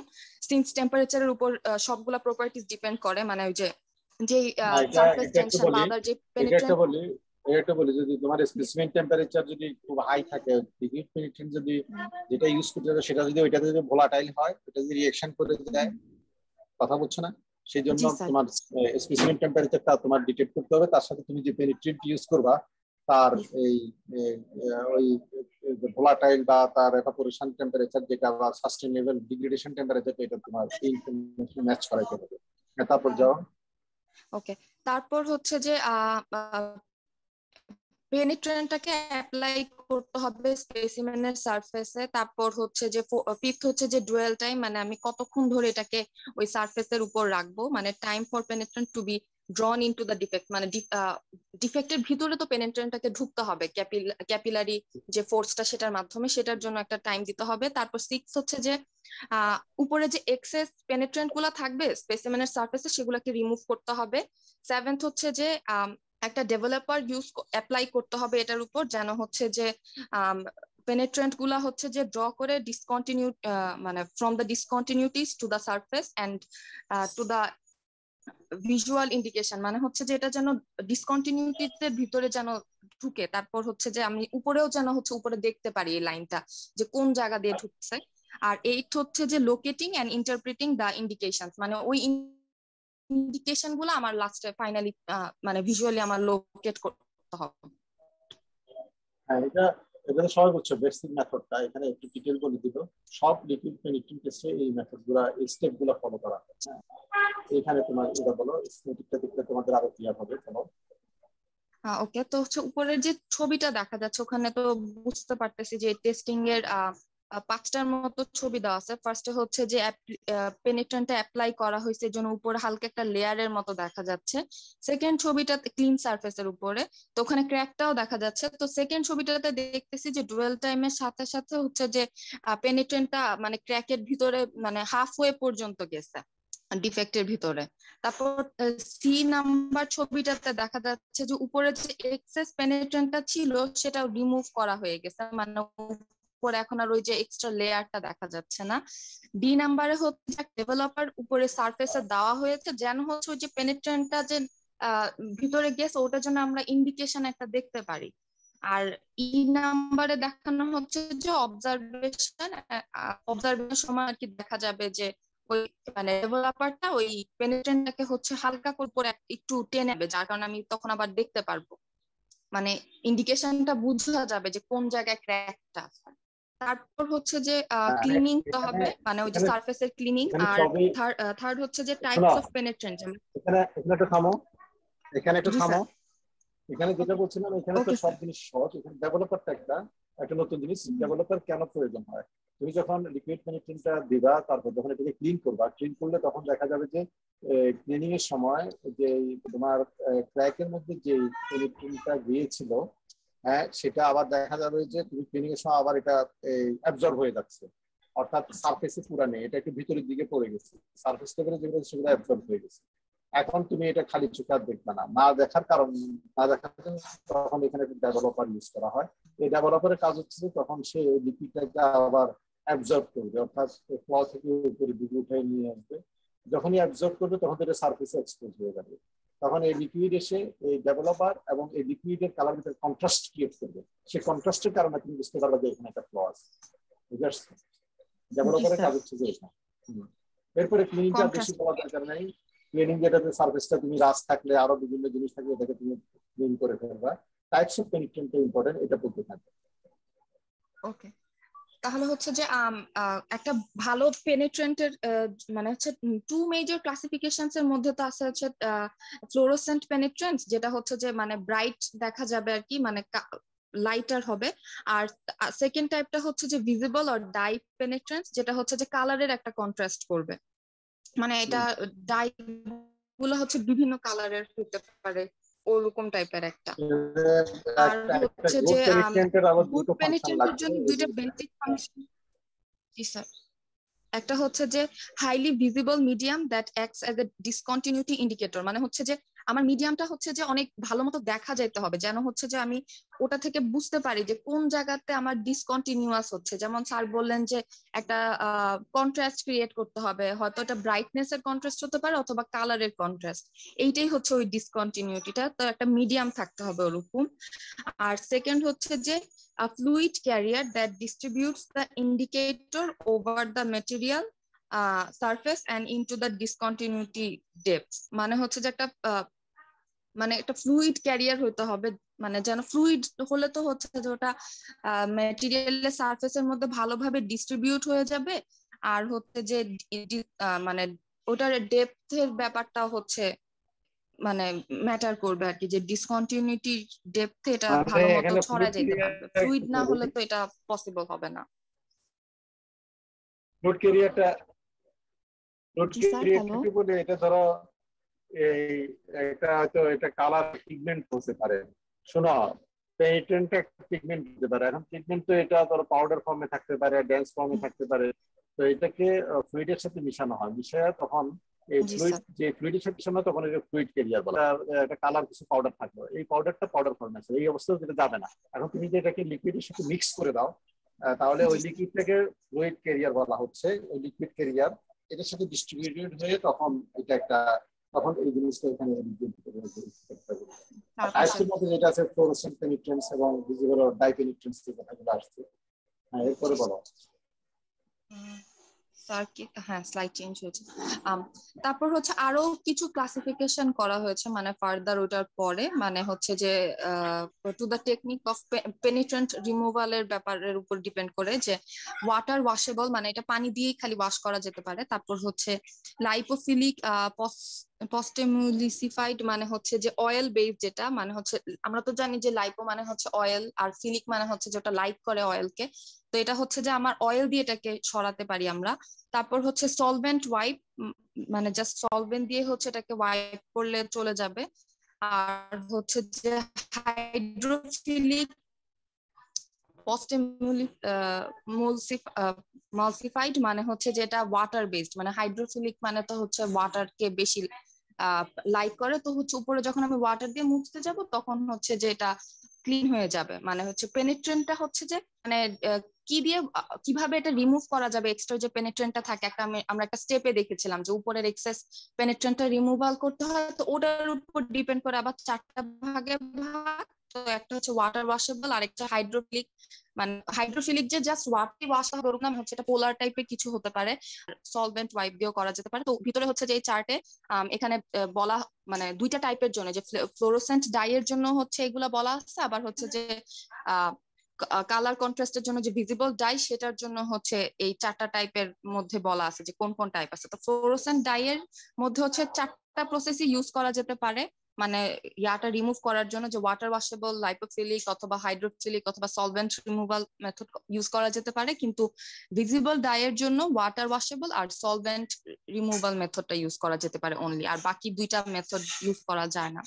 সিন্স টেম্পারেচারের উপর সবগুলা প্রপার্টিজ ডিপেন্ড করে, মানে ওই যে সারফেস টেনশন বা আদার যে পেনিট্রেন্ট। এটা বলি যদি তোমার স্পেসিমেন টেম্পারেচার যদি খুব হাই থাকে, লিকুইড পেনিট্রেন্ট যদি যেটা ইউজ করতে হবে সেটা যদি ওইটাতে যদি ভোলাটাইল হয়, এটা যদি রিঅ্যাকশন করে দেয়, কথা বলছো না, সেই জন্য তোমার স্পেসিমেন টেম্পারেচারটা তোমার ডিটেক্ট করতে হবে। তার সাথে তুমি যে পেনিট্রেন্ট ইউজ করবা তার এই ওই ভোলাটাইল বা তার এভাপোরেশন টেম্পারেচার যেটা বা সাস্টেনেবল ডিগ্রেডেশন টেম্পারেচার, এটা তোমার ইনফরমেশন ম্যাচ করাইতে হবে। তারপর যাও। ওকে, তারপর হচ্ছে যে পেনিট্রেন্টটাকে অ্যাপ্লাই করতে হবে স্পেসিমেনের সারফেসে। তারপর হচ্ছে যে ফিফথ হচ্ছে যে ডুয়েল টাইম, মানে আমি কতক্ষণ ধরে এটাকে ওই সারফেসের উপর রাখবো, মানে time for penetrant to be drawn into the defect, মানে ডিফেক্টের ভিতরে তো পেনিট্রেন্টটাকে ঢুকতে হবে ক্যাপিলারি যে ফোর্সটা সেটার মাধ্যমে, সেটার জন্য একটা টাইম দিতে হবে। তারপর 6 হচ্ছে যে উপরে যে এক্সেস পেনিট্রেন্ট গুলা থাকবে স্পেসিমেনের সারফেসে সেগুলোকে রিমুভ করতে হবে। 7th হচ্ছে যে একটা ডেভেলপার অ্যাপ্লাই করতে হবে এটার উপর, যেন হচ্ছে যে পেনিট্রেন্ট গুলা হচ্ছে যে ড্র করে ডিসকন্টিনিউ, মানে from the discontinuities to the surface and to the visual indication, মানে হচ্ছে যে এটা যেন ডিসকন্টিনিউটিতে ভিতরে যেন ঢুকে। তারপর হচ্ছে যে আমি উপরেও যেন হচ্ছে উপরে দেখতে পারি এই লাইনটা যে কোন জায়গা দিয়ে ঢুকছে। আর 8 হচ্ছে যে locating and interpreting the indications, মানে ওই ইন্ডিকেশন গুলো আমার লাস্টে ফাইনালি মানে ভিজুয়ালি আমার লোকেট করতে হবে। হ্যাঁ এটা সবাই বুঝছো বেসিক মেথডটা, এখানে একটু ডিটেইল বলে দিব। সব লিকুইড পেনিট্রেন্ট টেস্টে এই মেথডগুলো এই স্টেপগুলো ফলো করা হয়। এখানে তোমার এটা বলো, স্কিমেটিকটা দেখলে তোমাদের আরো ক্লিয়ার হবে। চলো। ওকে, তো হচ্ছে উপরের যে ছবিটা দেখা যাচ্ছে ওখানে তো বুঝতে পারতেছি যে টেস্টিং এর 5টার মতো ছবি দেওয়া আছে। ফার্স্টে হচ্ছে যে পেনিট্রেন্টটা অ্যাপ্লাই করা হয়েছে, এর জন্য উপরে হালকা একটা লেয়ারের মতো দেখা যাচ্ছে। সেকেন্ড ছবিটাতে ক্লিন সারফেসের উপরে, তো ওখানে ক্র্যাকটাও দেখা যাচ্ছে। তো সেকেন্ড ছবিটাতে দেখতেছি যে ডুয়েল টাইমের সাথে সাথে হচ্ছে যে পেনিট্রেন্টটা মানে ক্র্যাকের ভিতরে মানে হাফ ওয়ে পর্যন্ত গেছে ডিফেক্টের ভিতরে। তারপর সি নাম্বার ছবিটাতে দেখা যাচ্ছে যে উপরে যে এক্সেস পেনিট্রেন্টটা ছিল সেটা রিমুভ করা হয়ে গেছে, মানে উপরে এখন আর ওই যে এক্সট্রা লেয়ারটা দেখা যাচ্ছে না। ডি নাম্বারে হচ্ছে ডেভেলপার উপরে সারফেসে দেওয়া হয়েছে যেন হচ্ছে ওই যে পেনিট্রেন্টটা যে ভিতরে গেছে ওটার জন্য আমরা ইন্ডিকেশন একটা দেখতে পারি। আর ই নাম্বারে দেখানো হচ্ছে যে অবজারভেশনের সময় আর কি দেখা যাবে যে ওই মানে ডেভেলপারটা ওই পেনিট্রেন্টটাকে হচ্ছে হালকা করে একটু টেনে নেবে, যার কারণে আমি তখন আবার দেখতে পারবো, মানে ইন্ডিকেশনটা বোঝা যাবে যে কোন জায়গায় ক্র্যাকটা আছে। তারপর হচ্ছে যে ক্লিনিং তো হবে, মানে ওই যে সারফেসের ক্লিনিং। আর থার্ড হচ্ছে যে টাইপস অফ পেনিট্রেন্ট। এখানে একটু থামো, এখানে যেটা বলছিলাম, এখানে তো সব জিনিস সহজ। এখানে ডেভেলপারটা একটা নতুন জিনিস। ডেভেলপার কেন প্রয়োজন হয়? তুমি যখন লিকুইড পেনিট্রেন্টটা দিবা, তারপর যখন এটাকে ক্লিন করলে তখন দেখা যাবে যে ক্লিনিং এর সময় যে তোমার ক্র্যাকের মধ্যে যে পেনিট্রেন্টটা গিয়েছিল, হ্যাঁ, সেটা আবার দেখা যাবে যে তুমি ক্লিনিং এর সময় আবার এটা অ্যাবজর্ব হয়ে যাচ্ছে, অর্থাৎ সারফেসে পুরা নেই, এটা একটু ভিতরের দিকে পড়ে গেছে, সারফেস লেভেলে যেগুলো সেগুলো অ্যাবজর্ব হয়ে গেছে। এখন তুমি এটা খালি চোখে আর দেখবে না দেখার কারণ তখন এখানে ডেভেলপার ইউজ করা হয়। এই ডেভেলপারের কাজ হচ্ছে তখন সে লিকুইডটাকে আবার অ্যাবজর্ব করবে, অর্থাৎ ফ্ল থেকে উপরে দিকে উঠে নিয়ে আসবে। যখনই অ্যাবজর্ব করবে তখন এটা সারফেসে এক্সপোজ হয়ে যাবে। তখন এই লিকুইড এসে এই ডেভেলপার এবং এই লিকুইডের কালার ভিতরে কন্ট্রাস্ট ক্রিয়েট করবে। সেই কন্ট্রাস্টের কারণে তুমি বুঝতে পারবে যে এখানে একটা ফ্ল আছে। বুঝতে পারছো? ডেভেলপারের কাজ হচ্ছে যে এটা। এরপরে ক্লিনিংটা বেশি বলার দরকার নেই। ক্লিনিং যেটাতে সারফেসটা তুমি রাস থাকলে আরো বিভিন্ন জিনিস থাকলে এটাকে তুমি ক্লিন করে ফেলবা। টাইপস অফ পেনিট্রেন্ট ইম্পর্টেন্ট, এটা বলতে থাকবে। ওকে, তাহলে হচ্ছে যে একটা ভালো পেনিট্রেন্টের মানে হচ্ছে টু মেজর ক্লাসিফিকেশনস এর মধ্যে তো আছে হচ্ছে ফ্লোরোসেন্ট পেনিট্রেন্ট, যেটা হচ্ছে যে মানে ব্রাইট দেখা যাবে আর কি, মানে লাইটার হবে। আর সেকেন্ড টাইপটা হচ্ছে যে ভিজিবল অর ডাই পেনিট্রেন্ট, যেটা হচ্ছে যে কালারের একটা কন্ট্রাস্ট করবে, মানে এটা ডাই গুলো হচ্ছে বিভিন্ন কালারের হতে পারে, ওরকম টাইপের একটা। আর হচ্ছে যে গুড পেনিট্রেন্টের জন্য দুইটা বেসিক ফাংশন। জি স্যার। একটা হচ্ছে যে highly visible medium that acts as a discontinuity indicator, মানে হচ্ছে যে আমার মিডিয়ামটা হচ্ছে যে অনেক ভালো মতো দেখা যাইতে হবে, যেন হচ্ছে যে আমি ওটা থেকে বুঝতে পারি যে কোন জায়গাতে আমার ডিসকন্টিনিউয়াস হচ্ছে। যেমন স্যার বললেন যে একটা কন্ট্রাস্ট ক্রিয়েট করতে হবে, হয়তো এটা ব্রাইটনেস এর কন্ট্রাস্ট হতে পারে অথবা কালারের কন্ট্রাস্ট, এইটাই হচ্ছে ওই ডিসকন্টিনিউটিটা। তো একটা মিডিয়াম থাকতে হবে ওরকম। আর সেকেন্ড হচ্ছে যে a fluid carrier that distributes the indicator over the material surface and into the discontinuity depths, মানে হচ্ছে যে একটা মানে একটা ফ্লুইড ক্যারিয়ার হতে হবে, মানে যেন ফ্লুইড হলে তো হচ্ছে যে ওটা ম্যাটেরিয়ালের সারফেসের মধ্যে ভালোভাবে ডিস্ট্রিবিউট হয়ে যাবে। আর হচ্ছে যে মানে ওটার ডেপথের ব্যাপারটা হচ্ছে মানে ম্যাটার করবে আর কি, যে ডিসকন্টিনিউটি ডেপথে এটা ভালো মতো ছড়ায় যেতে পারবে। ফ্লুইড না হলে তো এটা পসিবল হবে না। ফ্লুইড ক্যারিয়ারটা বলে এটা ধরো এই এটা হয়তো এটা কালার পিগমেন্ট হতে পারে। শোনো, পেনিট্রেন্ট একটা পিগমেন্ট হতে পারে। এখন পিগমেন্ট তো এটা ধরো পাউডার ফর্মে থাকতে পারে, ডেন্স ফর্মে থাকতে পারে। তো এটাকে ফ্লুইডের সাথে মিশানো হয়, মিশায় তখন এই ফ্লুইড যে ফ্লুইডের সাথে মিশানো তখন এটা ফ্লুইড ক্যারিয়ার বলে। একটা কালার কিছু পাউডার থাকবে, এই পাউডারটা পাউডার ফর্মে আছে, এই অবস্থায় যেটা যাবে না। এখন তুমি যে এটাকে লিকুইডের সাথে মিক্স করে দাও, তাহলে ওই লিকুইডটাকে ফ্লুইড ক্যারিয়ার বলা হচ্ছে। ওই লিকুইড ক্যারিয়ার এটার সাথে ডিস্ট্রিবিউটেড হয়ে তখন এটা একটা, তখন এই জিনিসটা এখানে টাইপসের মধ্যে যেটা আছে ফ্লোরোসেন্ট পেনিট্রেন্স এবং ভিজিবল অর ডাই পেনিট্রেন্স যে কথাগুলো আসছে। হ্যাঁ, এরপরে বলো স্যার। কি হ্যাঁ, স্লাইড চেঞ্জ হয়েছে। তারপর হচ্ছে আরো কিছু ক্লাসিফিকেশন করা হয়েছে মানে ফার্দার ওটার পরে, মানে হচ্ছে যে টু দ্য টেকনিক অফ পেনিট্রেন্ট রিমুভালের ব্যাপারের উপর ডিপেন্ড করে, যে ওয়াটার ওয়াশেবল মানে এটা পানি দিয়েই খালি ওয়াশ করা যেতে পারে। তারপর হচ্ছে লাইপোফিলিক পস্টেমুলিসিফাইড মানে হচ্ছে যে অয়েল বেস, যেটা মানে হচ্ছে আমরা তো জানি যে লাইপো মানে হচ্ছে অয়েল, আর ফিলিক মানে হচ্ছে যেটা লাইক করে অয়েলকে। তো এটা হচ্ছে যে আমার অয়েল দিয়ে এটাকে সরাতে পারি আমরা। তারপর হচ্ছে সলভেন্ট ওয়াইপ, মানে জাস্ট সলভেন্ট দিয়ে হচ্ছে এটাকে ওয়াইপ করলে চলে যাবে। আর হচ্ছে যে হাইড্রোফিলিক মালসিফাইড মানে হচ্ছে যেটা ওয়াটার বেসড, মানে হাইড্রোফিলিক মানে তো হচ্ছে ওয়াটারকে বেশি লাইক করে। তো হচ্ছে উপরে যখন আমি ওয়াটার দিয়ে মুছতে যাব তখন হচ্ছে যে এটা ক্লিন হয়ে যাবে। মানে হচ্ছে পেনিট্রেন্টটা হচ্ছে যে মানে কি দিয়ে কিভাবে এটা রিমুভ করা যাবে, এক্সট্রা যে পেনিট্রেন্টটা থাকে একটা আমরা একটা স্টেপে দেখেছিলাম যে উপরের এক্সেস পেনিট্রেন্টটা রিমুভাল করতে হয়। তো ওটার উপর ডিপেন্ড করে আবার 4টা ভাগে ভাগ। তো একটা হচ্ছে ওয়াটার ওয়াশেবল, আর একটা হাইড্রোফিলিক। মানে হাইড্রোফিলিক যে জাস্ট ওয়াটারই ওয়াশ হবে ওরকম না, হচ্ছে এটা পোলার টাইপের কিছু হতে পারে। সলভেন্ট ওয়াইপ দিয়েও করা যেতে পারে। তো ভিতরে হচ্ছে যে এই চার্টে এখানে বলা মানে 2টা টাইপের জন্য, যে ফ্লোরোসেন্ট ডাই এর জন্য হচ্ছে এগুলা বলা আছে, আবার হচ্ছে যে কালার কন্ট্রাস্টের জন্য যে ভিজিবল ডাই সেটার জন্য হচ্ছে এই 4টা টাইপের মধ্যে বলা আছে যে কোন কোন টাইপ আছে। তো ফ্লোরোসেন্ট ডাই এর মধ্যে হচ্ছে 4টা প্রসেসই ইউজ করা যেতে পারে, মানে ইয়াটা রিমুভ করার জন্য, যে ওয়াটার ওয়াশেবল, লাইপোফিলিক অথবা হাইড্রোফিলিক অথবা সলভেন্ট রিমুভাল মেথড ইউজ করা যেতে পারে। কিন্তু ভিজিবল ডাইয়ের জন্য ওয়াটার ওয়াশেবল আর সলভেন্ট রিমুভাল মেথডটা ইউজ করা যেতে পারে অনলি, আর বাকি 2টা মেথড ইউজ করা যায় না।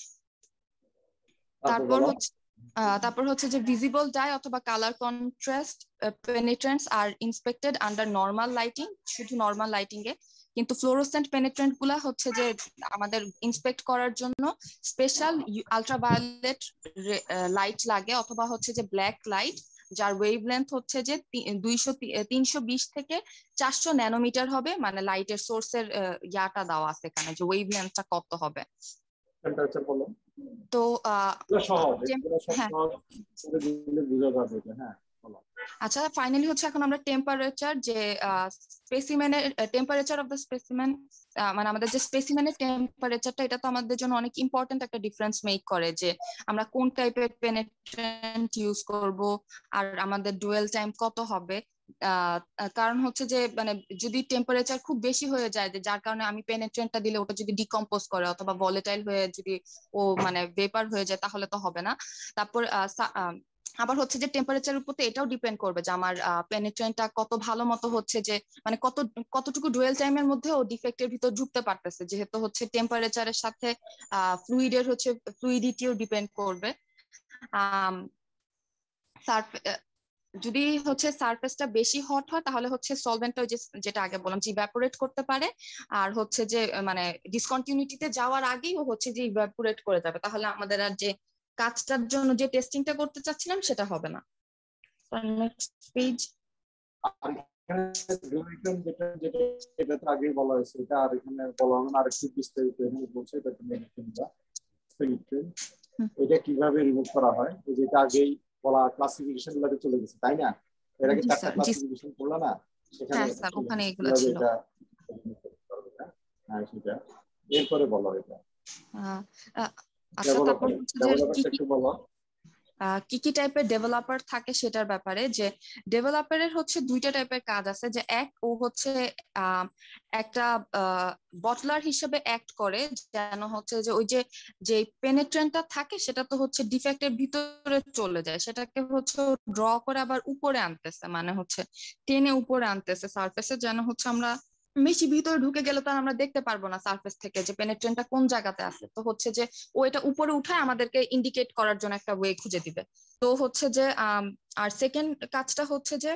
তারপর হচ্ছে যে ভিজিবল ডাই অথবা কালার কন্ট্রাস্ট পেনিট্রেন্টস আর ইন্সপেক্টেড আন্ডার নর্মাল লাইটিং, শুধু নর্মাল লাইটিং এ। কিন্তু ফ্লোরোসেন্ট পেনিট্রেন্ট গুলা হচ্ছে যে আমাদের ইন্সপেক্ট করার জন্য স্পেশাল আলট্রাভায়োলেট লাইট লাগে, অথবা হচ্ছে যে ব্ল্যাক লাইট, যার ওয়েভলেন্থ হচ্ছে যে 320 থেকে 400 ন্যানোমিটার হবে। মানে লাইটের সোর্সের ইয়াটা দেওয়া আছে এখানে, যে ওয়েভলেন্থটা কত হবে। তো আচ্ছা, ফাইনালি হচ্ছে এখন আমরা টেম্পারেচার, যে স্পেসিমেনের টেম্পারেচার অফ দ্য স্পেসিমেন, মানে আমাদের যে স্পেসিমেনের টেম্পারেচারটা, এটা তো আমাদের জন্য অনেক ইম্পর্টেন্ট একটা ডিফারেন্স মেক করে, যে আমরা কোন টাইপের পেনিট্রেন্ট ইউজ করব আর আমাদের ডুয়েল টাইম কত হবে। কারণ হচ্ছে যে মানে যদি টেম্পারেচার খুব বেশি হয়ে যায়, যে যার কারণে আমি পেনিট্রেন্টটা দিলে ওটা যদি ডিকম্পোজ করে অথবা ভলেটাইল হয়ে যদি ও মানে ভেপার হয়ে যায় তাহলে তো হবে না। তারপর আবার হচ্ছে যে টেম্পারেচার উপর এটাও ডিপেন্ড করবে যে আমার পেনিট্রেন্টটা কত ভালো মতো হচ্ছে যে মানে কতটুকু ডুয়েল টাইমের মধ্যে ও ডিফেক্টের ভিতর ঢুকতে পারতেছে, যেহেতু হচ্ছে টেম্পারেচারের সাথে ফ্লুইডের হচ্ছে ফ্লুইডিটিও ডিপেন্ড করবে। যদি হচ্ছে সারফেসটা বেশি হট হয় তাহলে হচ্ছে সলভেন্টটা যেটা আগে বললাম যে ইভাপোরেট করতে পারে, আর হচ্ছে যে মানে ডিসকন্টিনিউটিতে যাওয়ার আগেই ও হচ্ছে যে ইভাপোরেট করে যাবে, তাহলে আমাদের আর যে কাজটার জন্য যে টেস্টিংটা করতে চাচ্ছিলাম সেটা হবে না। Next page. যেটা তো আগে বলা হয়েছে, এটা আর এখানে বলা হবে না, আরেকটু বিস্তারিত এখানে বলছে এটা এটা কিভাবে রিমুভ করা হয়, যেটা আগেই বলা ক্লাসিফিকেশন গুলোতে চলে গেছে, তাই না? এর আগে 4টা ক্লাসিফিকেশন করলো না, সেখানে ওখানে এগুলো ছিল। হ্যাঁ সেটা এরপরে বলো এটা। আচ্ছা, তারপর হচ্ছে যে কি কি টাইপের ডেভেলপার থাকে সেটার ব্যাপারে, যে ডেভেলপারের হচ্ছে 2টা টাইপের কাজ আছে। যে ও হচ্ছে একটা বটলার হিসেবে অ্যাক্ট করে, যেন হচ্ছে যে ওই যে পেনিট্রেন্টটা থাকে সেটা তো হচ্ছে ডিফেক্টের ভিতরে চলে যায়, সেটাকে হচ্ছে ড্র করে আবার উপরে আনতেছে, মানে হচ্ছে টেনে উপরে আনতেছে সারফেসে, যেন হচ্ছে আমরা বেশি ভিতরে ঢুকে গেলে তো আমরা দেখতে পারবো না সারফেস থেকে যে পেনিট্রেন্টটা কোন জায়গাতে আছে। তো হচ্ছে যে ও এটা উপরে উঠায় আমাদেরকে ইন্ডিকেট করার জন্য একটা ওয়ে খুঁজে দিবে। তো হচ্ছে যে আর সেকেন্ড কাজটা হচ্ছে যে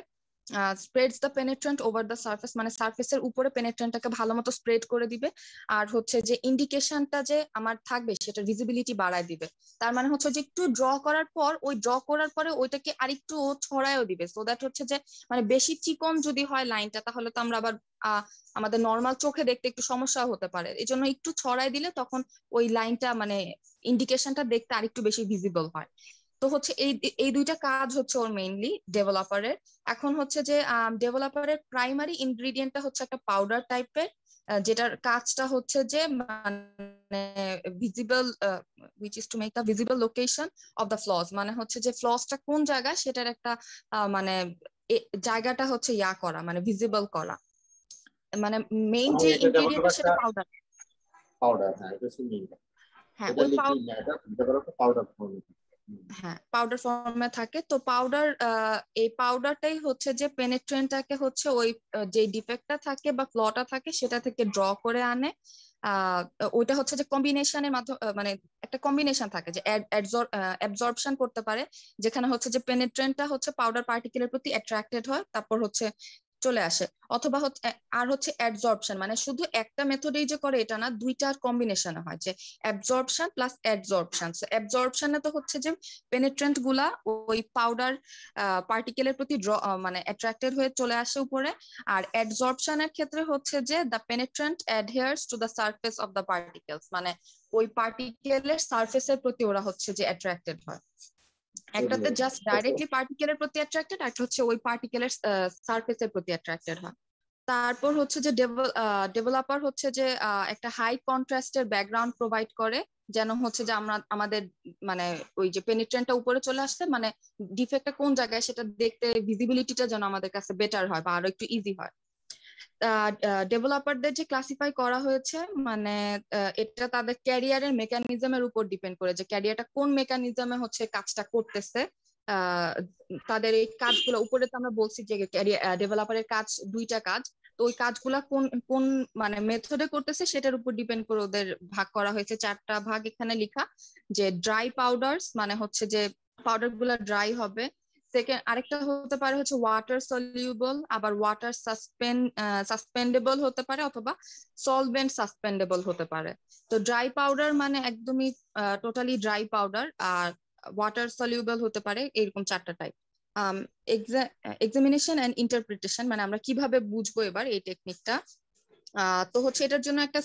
spreads the penetrant over the surface, মানে সারফেসের উপরে পেনিট্রেন্টটাকে ভালো মতো স্প্রেড করে দিবে, আর হচ্ছে যে ইন্ডিকেশনটা যে আমার থাকবে সেটা ভিজিবিলিটি বাড়ায় দিবে। তার মানে হচ্ছে যে একটু ড্র করার পর ওইটাকে আরেকটু ছড়ায়ও দিবে, সো দ্যাট হচ্ছে যে মানে বেশি চিকন যদি হয় লাইনটা তাহলে তো আমরা আবার আমাদের নর্মাল চোখে দেখতে একটু সমস্যা হতে পারে, এই জন্য একটু ছড়াই দিলে তখন ওই লাইনটা মানে ইন্ডিকেশনটা দেখতে আরেকটু বেশি ভিজিবল হয়। তো হচ্ছে এই 2টা কাজ হচ্ছে ওর মেইনলি ডেভেলপারের। এখন হচ্ছে যে ডেভেলপারের প্রাইমারি ইনগ্রেডিয়েন্টটা হচ্ছে একটা পাউডার টাইপের, যেটার কাজটা হচ্ছে যে মানে visible which is to make the visible location of the flaws, মানে হচ্ছে যে ফ্লসটা কোন জায়গায় সেটার একটা মানে জায়গাটা হচ্ছে করা, মানে ভিজিবল করা, মানে মেইন যে ইনগ্রেডিয়েন্ট সেটা পাউডার। পাউডার, হ্যাঁ এটা হচ্ছে মিল্ক। হ্যাঁ এটা ওই লিকুইড না, এটা পাউডার ফর্মে। হ্যাঁ পাউডার ফর্মে থাকে। তো পাউডার এই পাউডারটাই হচ্ছে যে পেনিট্রেন্টটাকে হচ্ছে ওই যে ডিফেক্টটা থাকে বা ফ্লটা থাকে সেটা থেকে ড্র করে আনে। ওইটা হচ্ছে যে কম্বিনেশনের মাধ্যমে মানে একটা কম্বিনেশন থাকে যে অ্যাবজর্পশন করতে পারে, যেখানে হচ্ছে যে পেনিট্রেন্টটা হচ্ছে পাউডার পার্টিকেলের প্রতি অ্যাট্রাক্টেড হয়, তারপর হচ্ছে চলে আসে। অথবা হচ্ছে আর হচ্ছে অ্যাডজর্পশন, মানে শুধু একটা মেথডেই যে করে এটা না, দুইটার কম্বিনেশনে হয়, যে অ্যাবজর্পশন প্লাস অ্যাডজর্পশন। অ্যাবজর্পশনে তো হচ্ছে যে পেনিট্রেন্ট গুলা ওই পাউডার পার্টিকেলের প্রতি মানে অ্যাট্রাক্টেড হয়ে চলে আসে উপরে। আর অ্যাডজর্পশনের ক্ষেত্রে হচ্ছে যে the penetrant adheres to the surface of the particles, মানে ওই পার্টিকেলের সারফেসের প্রতি ওরা হচ্ছে যে অ্যাট্রাক্টেড হয়। একটাতে জাস্ট ডাইরেক্টলি পার্টিকেলের প্রতি অ্যাট্রাক্টেড, একটা হচ্ছে ওই পার্টিকেলের সারফেসের প্রতি অ্যাট্রাক্টেড হয়। তারপর হচ্ছে যে ডেভেলপার হচ্ছে যে একটা হাই কন্ট্রাস্টের ব্যাকগ্রাউন্ড প্রোভাইড করে, যেন হচ্ছে যে আমরা আমাদের মানে ওই যে পেনিট্রেন্টটা উপরে চলে আসছে, মানে ডিফেক্টটা কোন জায়গায় সেটা দেখতে ভিজিবিলিটিটা যেন আমাদের কাছে বেটার হয় বা আরো একটু ইজি হয়। ডেভেলপারদের যে ক্লাসিফাই করা হয়েছে, মানে এটা তাদের ক্যারিয়ারের মেকানিজমের উপর ডিপেন্ড করে, যে ক্যারিয়ারটা কোন মেকানিজমে হচ্ছে কাজটা করতেছে। তাদের এই কাজগুলো উপরে তো আমরা বলছি যে ডেভেলপারের কাজ দুইটা কাজ, তো ওই কাজগুলা কোন কোন মানে মেথডে করতেছে সেটার উপর ডিপেন্ড করে ওদের ভাগ করা হয়েছে। 4টা ভাগ এখানে লেখা, যে ড্রাই পাউডারস মানে হচ্ছে যে পাউডার গুলা ড্রাই হবে। সেকেন্ড আরেকটা হতে পারে হচ্ছে ওয়াটার সলিউবল, আবার ওয়াটার সাসপেন্ডেবল হতে পারে, অথবা সলভেন্ট সাসপেন্ডেবল হতে পারে। তো ড্রাই পাউডার মানে একদমই টোটালি ড্রাই পাউডার, আর ওয়াটার সলিউবল হতে পারে, এরকম 4টা টাইপ। এক্সামিনেশন এন্ড ইন্টারপ্রিটেশন, মানে আমরা কিভাবে বুঝবো এবার এই টেকনিকটা। তো হচ্ছে এটার জন্য একটা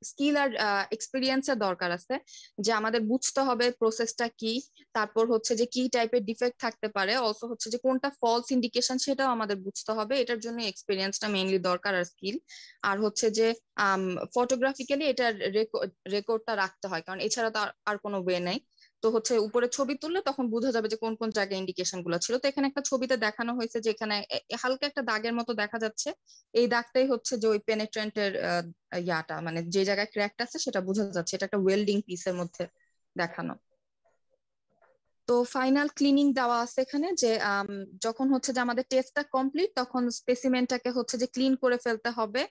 স্কিল আর এক্সপিরিয়েন্সের দরকার আছে, যে আমাদের বুঝতে হবে প্রসেসটা কি, তারপর হচ্ছে যে কি টাইপের ডিফেক্ট থাকতে পারে, অলসো হচ্ছে যে কোনটা ফলস ইন্ডিকেশন সেটাও আমাদের বুঝতে হবে। এটার জন্য এক্সপিরিয়েন্সটা মেইনলি দরকার আর স্কিল। আর হচ্ছে যে ফটোগ্রাফিক্যালি এটার রেকর্ডটা রাখতে হয়, কারণ এছাড়া তো আর কোনো ওয়ে নেই। তো হচ্ছে উপরে ছবি তুললে তখন বোঝা যাবে যে কোন কোন জায়গায় ইন্ডিকেশন গুলো ছিল। তো এখানে একটা ছবিতে দেখানো হয়েছে যে এখানে হালকা একটা দাগের মতো দেখা যাচ্ছে, এই দাগটাই হচ্ছে যে ওই পেনিট্রেন্টের ইয়াটা, মানে যে জায়গায় ক্র্যাকটা আছে সেটা বোঝা যাচ্ছে, এটা একটা ওয়েল্ডিং পিসের মধ্যে দেখানো। তো ফাইনাল ক্লিনিং দেওয়া আছে এখানে, যে যখন হচ্ছে যে আমাদের টেস্টটা কমপ্লিট তখন স্পেসিমেনটাকে হচ্ছে যে ক্লিন করে ফেলতে হবে,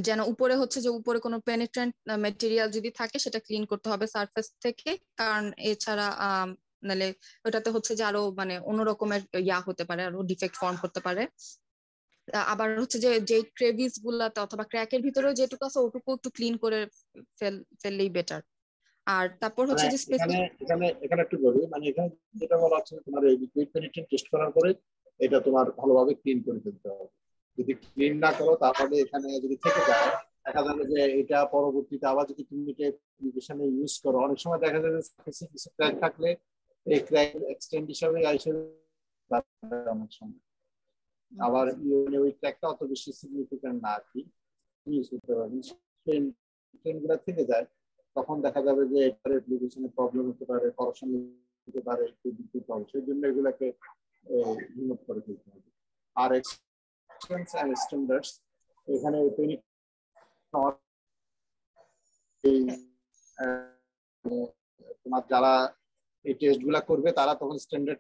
যেন উপরে হচ্ছে যে উপরে কোনো পেনিট্রেন্ট মেটেরিয়াল যদি থাকে সেটা ক্লিন করতে হবে সারফেস থেকে, কারণ এছাড়া নাহলে ওটাতে হচ্ছে যে আরো মানে অন্য রকমের ইয়া হতে পারে, আরো ডিফেক্ট ফর্ম করতে পারে। আবার হচ্ছে যে যে ক্রেভিস গুলাতে অথবা ক্র্যাকের ভিতরেও যেটুকু আছে ওটুকু একটু ক্লিন করে ফেললেই বেটার। আর তারপর হচ্ছে যে এখানে এখানে এখানে একটু বলি, মানে এখানে যেটা বলা হচ্ছে তোমার এই লিকুইড পেনিট্রেন্ট টেস্ট করার পরে এটা তোমার ভালোভাবে ক্লিন করে ফেলতে হবে। যদি ক্লিন না করো তাহলে এখানে যদি থেকে যায়, দেখা যাবে যে এটা পরবর্তীতে আবার যদি তুমি এটা অ্যাপ্লিকেশনে ইউজ করো, অনেক সময় দেখা যায় যে সারফেসে কিছু ক্র্যাক থাকলে এই ক্র্যাক এক্সটেন্ড হিসাবে আসে অনেক সময়। আবার ওই ক্র্যাকটা অত বেশি সিগনিফিকেন্ট না আর কি, ইউজ করতে পারবেন, ট্রেনগুলো থেকে যায়, তখন দেখা যাবে যে এটার অ্যাপ্লিকেশনে প্রবলেম হতে পারে, করপশন হতে পারে, সেই জন্য এগুলোকে রিমুভ করে ফেলতে হবে। আর এক্সটেন্স এন্ড স্ট্যান্ডার্ডস, এখানে তোমার যারা এই টেস্ট গুলা করবে তারা তখন স্ট্যান্ডার্ড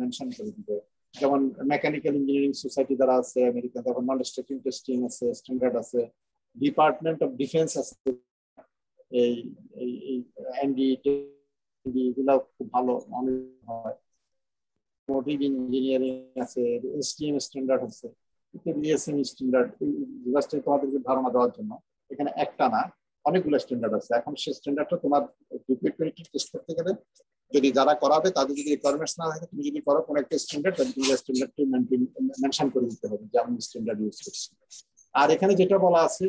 মেনশন করে দিবে। যেমন মেকানিক্যাল ইঞ্জিনিয়ারিং সোসাইটি যারা আছে আমেরিকা, তখন নন ডিস্ট্রাকটিভ টেস্টিং আছে, স্ট্যান্ডার্ড আছে, ডিপার্টমেন্ট অফ ডিফেন্স আছে, এই এনডি এগুলো খুব ভালো অনেক হয়, মোটিভ ইঞ্জিনিয়ারিং আছে, এসটিএম স্ট্যান্ডার্ড আছে, বিএসএম স্ট্যান্ডার্ড। জাস্ট তোমাদেরকে ধারণা দেওয়ার জন্য, এখানে একটা না অনেকগুলো স্ট্যান্ডার্ড আছে। এখন সেই স্ট্যান্ডার্ডটা তোমার লিকুইড পেনিট্রেন্ট টেস্ট করতে গেলে যদি যারা করাবে তাদের যদি রিকোয়ারমেন্টস না থাকে, তুমি যদি করো কোনো একটা স্ট্যান্ডার্ড, তাহলে তুমি স্ট্যান্ডার্ডটি মেনশন করে দিতে হবে যে আমি স্ট্যান্ডার্ড ইউজ করছি। আর এখানে যেটা বলা আছে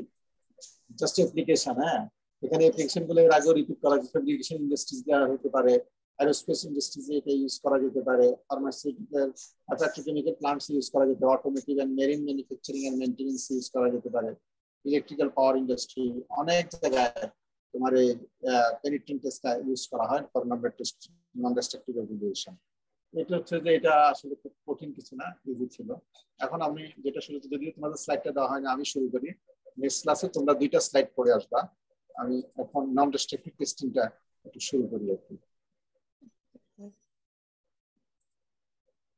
জাস্ট অ্যাপ্লিকেশন, হ্যাঁ এখানে অ্যাপ্লিকেশন গুলো এর আগেও রিপিট করা যায়। ফেব্রিকেশন ইন্ডাস্ট্রিজ দেওয়া হতে পারে, অ্যারোস্পেস ইন্ডাস্ট্রিজে এটা ইউজ করা যেতে পারে, ফার্মাসিউটিক্যাল পেট্রোকেমিক্যাল প্লান্টস ইউজ করা যেতে পারে, automotive and marine manufacturing and maintenance use করা যেতে পারে, ইলেকট্রিক্যাল পাওয়ার ইন্ডাস্ট্রি, অনেক জায়গায় তোমার এই পেনিট্রেন্ট টেস্টটা ইউজ করা হয় for number test, non destructive evaluation. এটা হচ্ছে যে এটা আসলে খুব কঠিন কিছু না, ইজি ছিল। এখন আমি যেটা শুরু, যদিও তোমাদের স্লাইডটা দেওয়া হয় না, আমি শুরু করি। নেক্সট ক্লাসে তোমরা 2টা স্লাইড পড়ে আসবা। আমি এখন নন ডিস্ট্রাকটিভ টেস্টিংটা একটু শুরু করি আর কি।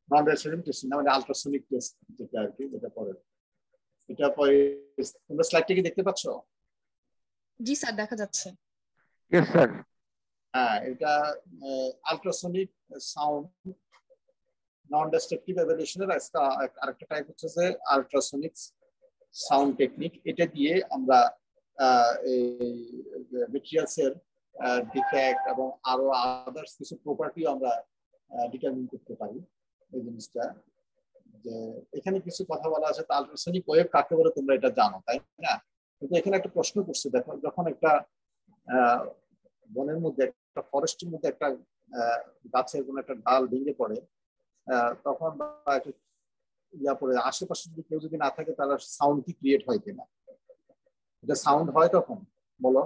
নন ডিস্ট্রাকটিভ টেস্টিং মানে আল্ট্রাসোনিক টেস্ট যেটা আর কি, যেটা পরে এটা পরে। তোমরা স্লাইডটা কি দেখতে পাচ্ছ? জি স্যার, দেখা যাচ্ছে। Yes sir. হ্যাঁ, এটা আল্ট্রাসোনিক সাউন্ড নন ডিস্ট্রাকটিভ এভালুয়েশনের আরেকটা টাইপ হচ্ছে যে আল্ট্রাসোনিক সাউন্ড টেকনিক। এটা দিয়ে আমরা এই মেটেরিয়ালসের ডিফেক্ট এবং আরো আদার্স কিছু প্রপার্টি আমরা ডিটারমিন করতে পারি। এই জিনিসটা যে এখানে কিছু কথা বলা আছে, আল্ট্রাসোনিক ওয়েভ কাকে বলে তোমরা এটা জানো, তাই না? কিন্তু এখানে একটা প্রশ্ন করছে, দেখো যখন একটা বনের মধ্যে, একটা ফরেস্টের মধ্যে একটা গাছের কোনো একটা ডাল ভেঙে পড়ে, তখন ইয়া পড়ে আশেপাশে যদি কেউ যদি না থাকে, তাহলে সাউন্ড কি ক্রিয়েট হয় কিনা? এটা সাউন্ড হয় তখন, বলো?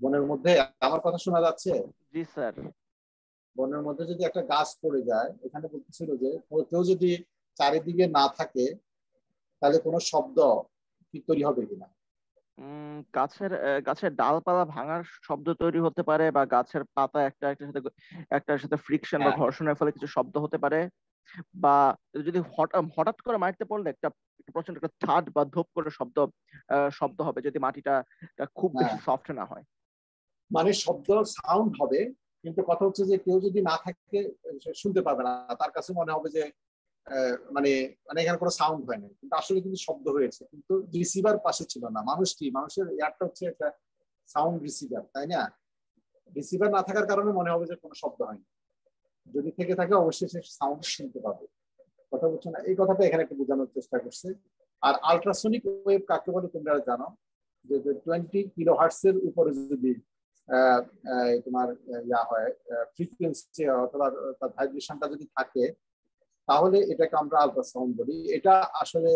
বনের মধ্যে আমার কথা শোনা যাচ্ছে? জি স্যার। বনের মধ্যে যদি একটা গাছ পড়ে যায়, এখানে বলতেছিল যে কেউ যদি চারিদিকে না থাকে, তাহলে কোনো শব্দ কি তৈরি হবে কিনা? গাছের ডালপালা ভাঙার শব্দ তৈরি হতে পারে, বা গাছের পাতা একটার সাথে ফ্রিকশন বা ঘর্ষণের ফলে কিছু শব্দ হতে পারে, বা যদি হঠাৎ করে মাটিতে পড়লে একটা প্রচন্ড একটা থাড বা ধূপ করে শব্দ হবে, যদি মাটিটা খুব বেশি সফট না হয়। মানে শব্দ সাউন্ড হবে, কিন্তু কথা হচ্ছে যে কেউ যদি না থাকে শুনতে পাবে না, তার কাছে মনে হবে যে মানে মানে এখানে কোনো সাউন্ড হয় না, কিন্তু আসলে কিন্তু শব্দ হয়েছে, কিন্তু রিসিভার পাশে ছিল না। মানুষের এয়ারটা হচ্ছে একটা সাউন্ড রিসিভার, তাই না? রিসিভার না থাকার কারণে মনে হবে যে কোনো শব্দ হয়নি, যদি থেকে থাকে অবশ্যই সে সাউন্ড শুনতে পাবে। কথা বলছো না? এই কথাটা এখানে একটু বোঝানোর চেষ্টা করছে। আর আল্ট্রাসোনিক ওয়েভ কাকে বলে তোমরা জানো, যে 20 কিলোহার্টজ এর উপরে যদি তোমার ইয়া হয়, ফ্রিকোয়েন্সি অথবা তার ভাইব্রেশনটা যদি থাকে, তাহলে এটাকে আমরা আল্ট্রাসাউন্ড বলি। এটা আসলে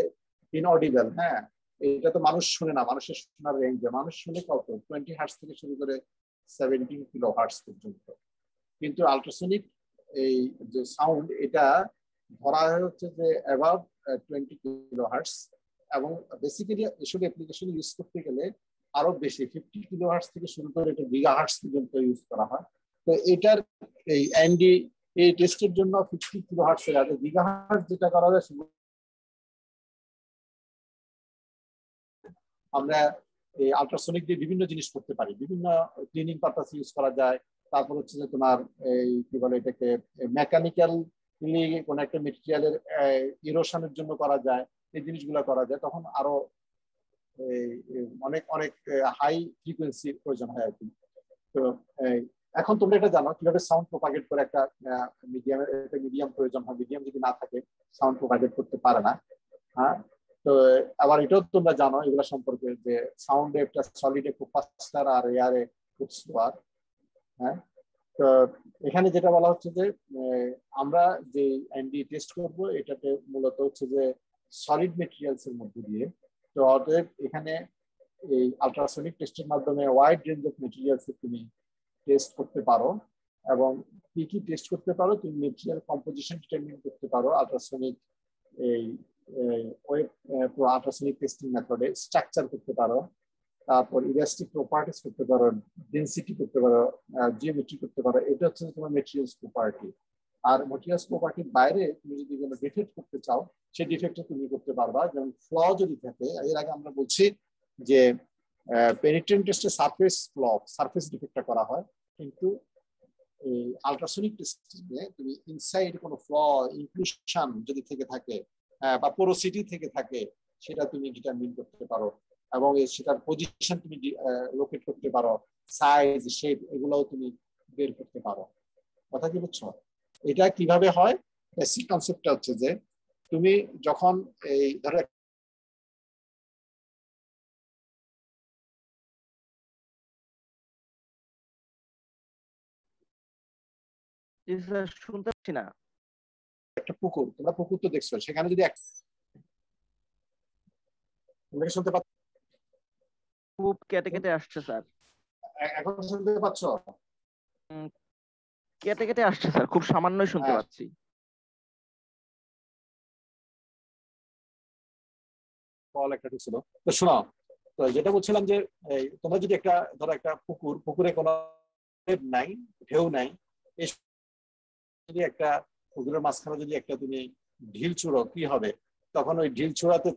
ইনঅডিবল। হ্যাঁ, এটা তো মানুষ শুনে না, মানুষের শোনার রেঞ্জে। মানুষ শুনে কত 20 হার্টজ থেকে শুরু করে 17 কিলোহার্টজ পর্যন্ত। কিন্তু আল্ট্রাসোনিক এই যে সাউন্ড, এটা ধরা হচ্ছে যে অ্যাবাভ 20 কিলোহার্টজ, এবং বেসিক্যালি এসব অ্যাপ্লিকেশন ইউজ করতে গেলে আরো বেশি 50 কিলোহার্টজ থেকে শুরু করে এটা গিগাহার্টজ পর্যন্ত ইউজ করা হয়। তো এটার এই এনডি এই টেস্টের জন্য 50 কিলোহার্টজ এর আগে গিগাহার্টজ যেটা করা যায়, আমরা এই আল্ট্রাসোনিক দিয়ে বিভিন্ন জিনিস করতে পারি, বিভিন্ন ক্লিনিং পারপাস ইউজ করা যায়। তারপর হচ্ছে যে তোমার এই কি বলে এটাকে মেকানিক্যাল কোন একটা মেটেরিয়ালের ইরোশনের জন্য করা যায়, এই জিনিসগুলো করা যায়। তখন আরো অনেক অনেক হাই ফ্রিকোয়েন্সির প্রয়োজন হয় আর কি। তো এখন তোমরা এটা জানো কিভাবে সাউন্ড প্রপাগেট করে একটা মিডিয়াম প্রয়োজন হয়। মিডিয়াম যদি না থাকে, সাউন্ড প্রপাগেট করতে পারে না। হ্যাঁ, তো আবার এটাও তোমরা জানো এগুলো সম্পর্কে, যে সাউন্ডে একটা সলিডে খুব ফাস্টার আর এয়ারে খুব স্লোয়ার। হ্যাঁ, তো এখানে যেটা বলা হচ্ছে যে আমরা যে এনডি টেস্ট করব, এটাতে মূলত হচ্ছে যে সলিড মেটেরিয়ালস এর মধ্যে দিয়ে। তো অতএব এখানে এই আল্ট্রাসোনিক টেস্টের মাধ্যমে ওয়াইড রেঞ্জ অফ মেটেরিয়ালস তুমি টেস্ট করতে পারো। এবং কি কি টেস্ট করতে পারো, তুমি মেটেরিয়াল কম্পোজিশন ডিটারমিন করতে পারো আল্ট্রাসোনিক এই ওয়েব আল্ট্রাসোনিক টেস্টিং মেথডে। স্ট্রাকচার করতে পারো, তারপর ইলাস্টিক প্রপার্টিস করতে পারো, ডেনসিটি করতে পারো, জিওমেট্রি করতে পারো। এটা হচ্ছে তোমার মেটেরিয়ালস প্রপার্টি। আর মেটেরিয়ালস প্রপার্টির বাইরে তুমি যদি কোনো ডিফেক্ট করতে চাও, সেই ডিফেক্টটা তুমি করতে পারবা। যেমন ফ্ল যদি থাকে, এর আগে আমরা বলছি যে পেনিট্রেন্ট টেস্টে সারফেস ডিফেক্টটা করা হয়, কিন্তু এই আল্ট্রাসোনিক টেস্টে তুমি ইনসাইড কোনো ফ্ল, ইনক্লুশন যদি থেকে থাকে বা পোরোসিটি থেকে থাকে, সেটা তুমি ডিটারমিন করতে পারো, এবং সেটার পজিশন তুমি লোকেট করতে পারো, সাইজ, শেপ, এগুলোও তুমি বের করতে পারো। কথা কি বুঝছো? এটা কিভাবে হয়? বেসিক কনসেপ্টটা হচ্ছে যে তুমি যখন এই ধরো শুনতে পাচ্ছি না। একটা পুকুর, তোমরা পুকুর তো দেখছো, সেখানে যদি তোমরা শুনতে পাচ্ছ? খুব কেটে কেটে আসছে স্যার। এখন শুনতে পাচ্ছ? কেটে কেটে আসছে স্যার, খুব সামান্যই শুনতে পাচ্ছি। কল একটা ছিল। তো শোনো, তো যেটা বলছিলাম যে তোমরা যদি একটা ধরো একটা পুকুরে কোনো নাই, ঢেউ নাই, এই যদি একটা পুকুরের মাঝখানে যদি একটা তুমি ঢিল ছুড়ো কি হবে? তখন ওই ঢিল ছুড়াতে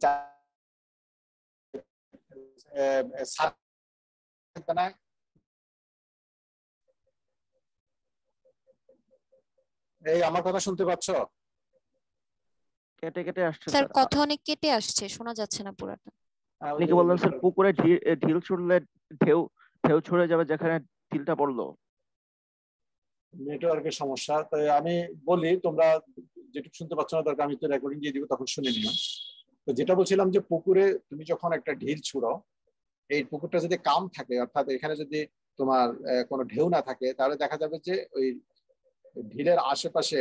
না। এই আমার কথা শুনতে পাচ্ছ? কেটে কেটে আসছে স্যার, স্যার। কথা অনেক কেটে আসছে, শোনা যাচ্ছে না পুরাটা। আপনি কি বললেন স্যার পুকুরে ঢিল ছুড়লে ঢেউ ঢেউ ছুড়ে যাবে যেখানে ঢিলটা পড়লো? নেটওয়ার্কের সমস্যা। তাই আমি বলি, তোমরা যেটুকু শুনতে পাচ্ছ না দরকার, আমি তো রেকর্ডিং দিয়ে দিব, তখন শুনে নিও। তো যেটা বলছিলাম যে পুকুরে তুমি যখন একটা ঢিল ছুড়ো, এই পুকুরটা যদি কাম থাকে, অর্থাৎ এখানে যদি তোমার কোনো ঢেউ না থাকে, তাহলে দেখা যাবে যে ওই ঢিলের আশেপাশে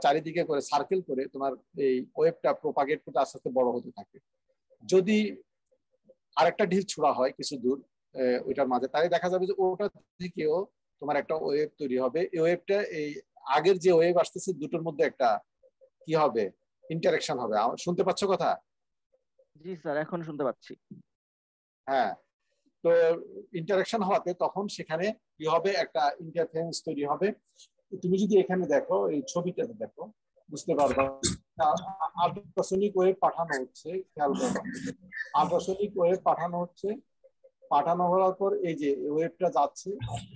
চারিদিকে করে সার্কেল করে তোমার এই ওয়েবটা প্রোপাগেট করতে আস্তে আস্তে বড় হতে থাকে। যদি আরেকটা ঢিল ছোড়া হয় কিছু দূর ওইটার মাঝে, তাহলে দেখা যাবে যে ওটা থেকেও তোমার একটা ওয়েব তৈরি হবে। এই ওয়েবটা এই আগের যে ওয়েব আসতেছে দুটোর মধ্যে একটা কি হবে, ইন্টারাকশন হবে। শুনতে পাচ্ছ কথা? জি স্যার, এখন শুনতে পাচ্ছি। হ্যাঁ, তো ইন্টারাকশন হওয়াতে তখন সেখানে কি হবে, একটা ইন্টারফারেন্স তৈরি হবে। তুমি যদি এখানে দেখো, এই ছবিটাতে দেখো, বুঝতে পারবা আল্ট্রাসনিক ওয়েভ পাঠানো হচ্ছে। খেয়াল করো, আল্ট্রাসনিক ওয়েভ পাঠানো হচ্ছে। পাঠানো হওয়ার পর এই যে ওয়েভটা যাচ্ছে,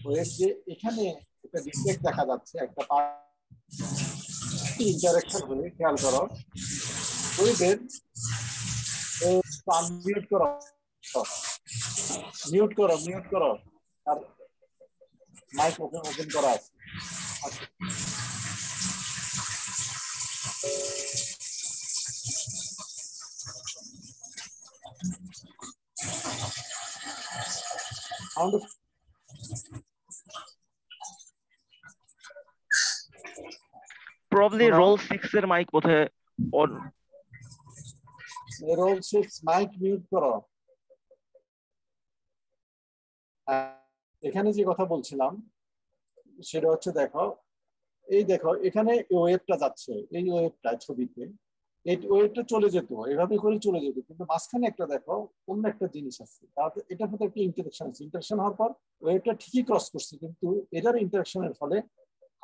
ওয়েভ যে এখানে একটা ডিফেক্ট দেখা যাচ্ছে, একটা ইন্টারাকশন হয়ে, খেয়াল করো, ওয়েভের মিউট করো, মিউট করো, মিউট করো, আর মাইক ওপেন করা আছে। প্রবাবলি রোল 6 এর মাইক বোধহয় অন। রোল 6 মাইক মিউট করো। এখানে যে কথা বলছিলাম সেটা হচ্ছে, দেখো এই দেখো এখানে ওয়েভটা যাচ্ছে, এই ওয়েভটা ছবিতে এই ওয়েভটা চলে যেত, এভাবে করে চলে যেত, কিন্তু মাঝখানে একটা দেখো অন্য একটা জিনিস আছে, তারপর এটার মধ্যে একটা ইন্টারাকশন আছে। ইন্টারাকশন হওয়ার পর ওয়েভটা ঠিকই ক্রস করছে, কিন্তু এটার ইন্টারাকশনের ফলে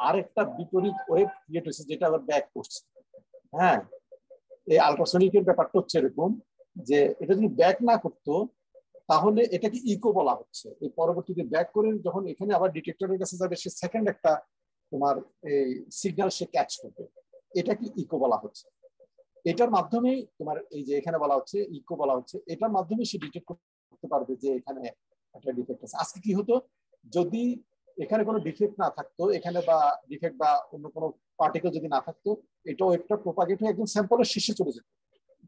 আরেকটা বিপরীত ওয়েভ ক্রিয়েট হয়েছে, যেটা আবার ব্যাক করছে। হ্যাঁ, এই আল্ট্রাসনিকের ব্যাপারটা হচ্ছে এরকম যে এটা যদি ব্যাক না করতো তাহলে এটাকে ইকো বলা হচ্ছে। এই পরবর্তীতে ব্যাক করে যখন এখানে আবার ডিটেক্টরের কাছে যাবে, সে সেকেন্ড একটা তোমার এই সিগন্যাল সে ক্যাচ করবে, এটাকে ইকো বলা হচ্ছে। এটার মাধ্যমেই তোমার এই যে এখানে বলা হচ্ছে ইকো বলা হচ্ছে, এটার মাধ্যমে সে ডিটেক্ট করতে পারবে যে এখানে একটা ডিফেক্ট আছে। আজকে কি হতো, যদি এখানে কোনো ডিফেক্ট না থাকতো, এখানে বা ডিফেক্ট বা অন্য কোনো পার্টিকেল যদি না থাকতো, এটা ওয়েভটা প্রোপাগেট হয়ে একদম স্যাম্পলের শীর্ষে চলে যেত।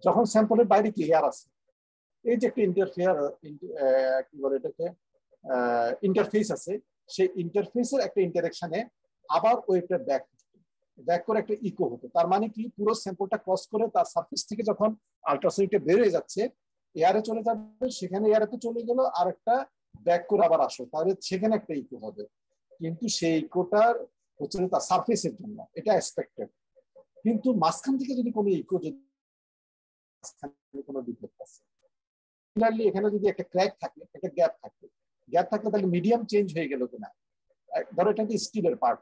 যখন স্যাম্পলের বাইরে কি এয়ার আছে, এই যে একটা ইন্টারফেয়ার কি বলে এটাকে ইন্টারফেস আছে, সেই ইন্টারফেসের একটা ইন্টারাকশনে আবার ওয়েভটা ব্যাক করে একটা ইকো হতো। তার মানে কি, পুরো স্যাম্পলটা ক্রস করে তার সারফেস থেকে যখন আল্ট্রাসনিকটা বের হয়ে যাচ্ছে, এয়ারে চলে যাবে, সেখানে এয়ারে চলে গেল, আর একটা ব্যাক করে আবার আসো, তাহলে সেখানে একটা ইকো হবে। কিন্তু সেই ইকোটার হচ্ছে তার সারফেসের জন্য, এটা এক্সপেক্টেড। কিন্তু মাঝখান থেকে যদি কোনো ইকো, যদি কোনো ডিফেক্ট আছে, এখানে যদি একটা ক্র্যাক থাকে, একটা গ্যাপ থাকে, তাহলে মিডিয়াম চেঞ্জ হয়ে গেল কিনা। ধরো এটা একটা স্টিলের পার্ট,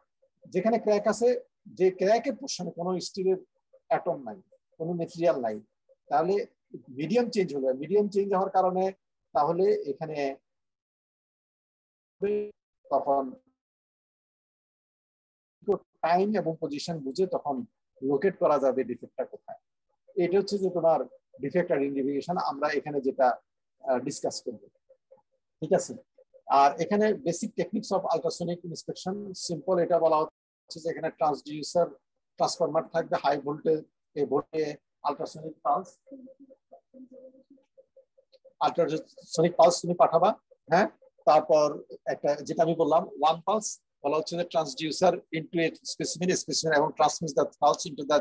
যেখানে ক্র্যাক আছে, যে ক্র্যাকের পোর্শনে কোনো স্টিলের অ্যাটম নাই, কোনো মেটেরিয়াল নাই, তাহলে মিডিয়াম চেঞ্জ হলো। মিডিয়াম চেঞ্জ হওয়ার কারণে তাহলে এখানে তখন টাইম এবং পজিশন বুঝে তখন লোকেট করা যাবে ডিফেক্টটা কোথায়। এটা হচ্ছে যে তোমার ডিফেক্ট আইডেন্টিফিকেশন, আমরা এখানে যেটা ডিসকাস করব। ঠিক আছে, আর এখানে basic techniques of ultrasonic inspection simple. এটা বলা হচ্ছে যে এখানে ট্রান্সডিউসার ট্রান্সফরমার থাকবে, হাই ভোল্টেজ এই ভোল্টে আল্ট্রাসনিক পালস তুমি পাঠাবা। হ্যাঁ, তারপর একটা যেটা আমি বললাম ওয়ান পালস বলা হচ্ছে যে ট্রান্সডিউসার ইনটু এ স্পেসিমেন এবং transmit the pulse into the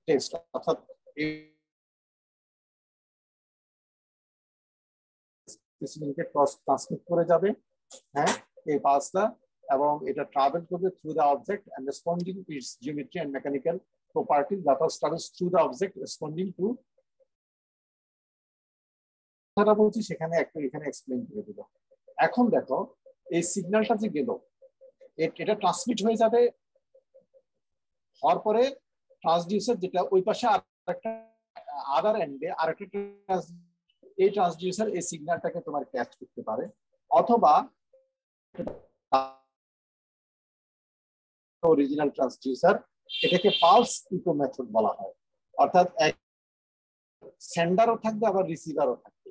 text, অর্থাৎ স্পেসিমেনকে ট্রান্সমিট করে যাবে। হ্যাঁ, এই পালসটা, এবং এটা ট্রাভেল করবে through the object and responding to its geometry and mechanical properties, that travels through the object responding to কথাটা বলছি সেখানে একটু এখানে এক্সপ্লেইন করে দিব। এখন দেখো এই সিগন্যালটা যে গেল এটা ট্রান্সমিট হয়ে যাবে, হওয়ার পরে ট্রান্সডিউসার যেটা ওই পাশে আরেকটা আদার এন্ডে আরেকটা এই ট্রান্সডিউসার এই সিগন্যালটাকে তোমার ক্যাচ করতে পারে, অথবা অরিজিনাল ট্রান্সডিউসার, এটাকে পালস ইকো মেথড বলা হয়। অর্থাৎ সেন্ডারও থাকবে আবার রিসিভারও থাকবে,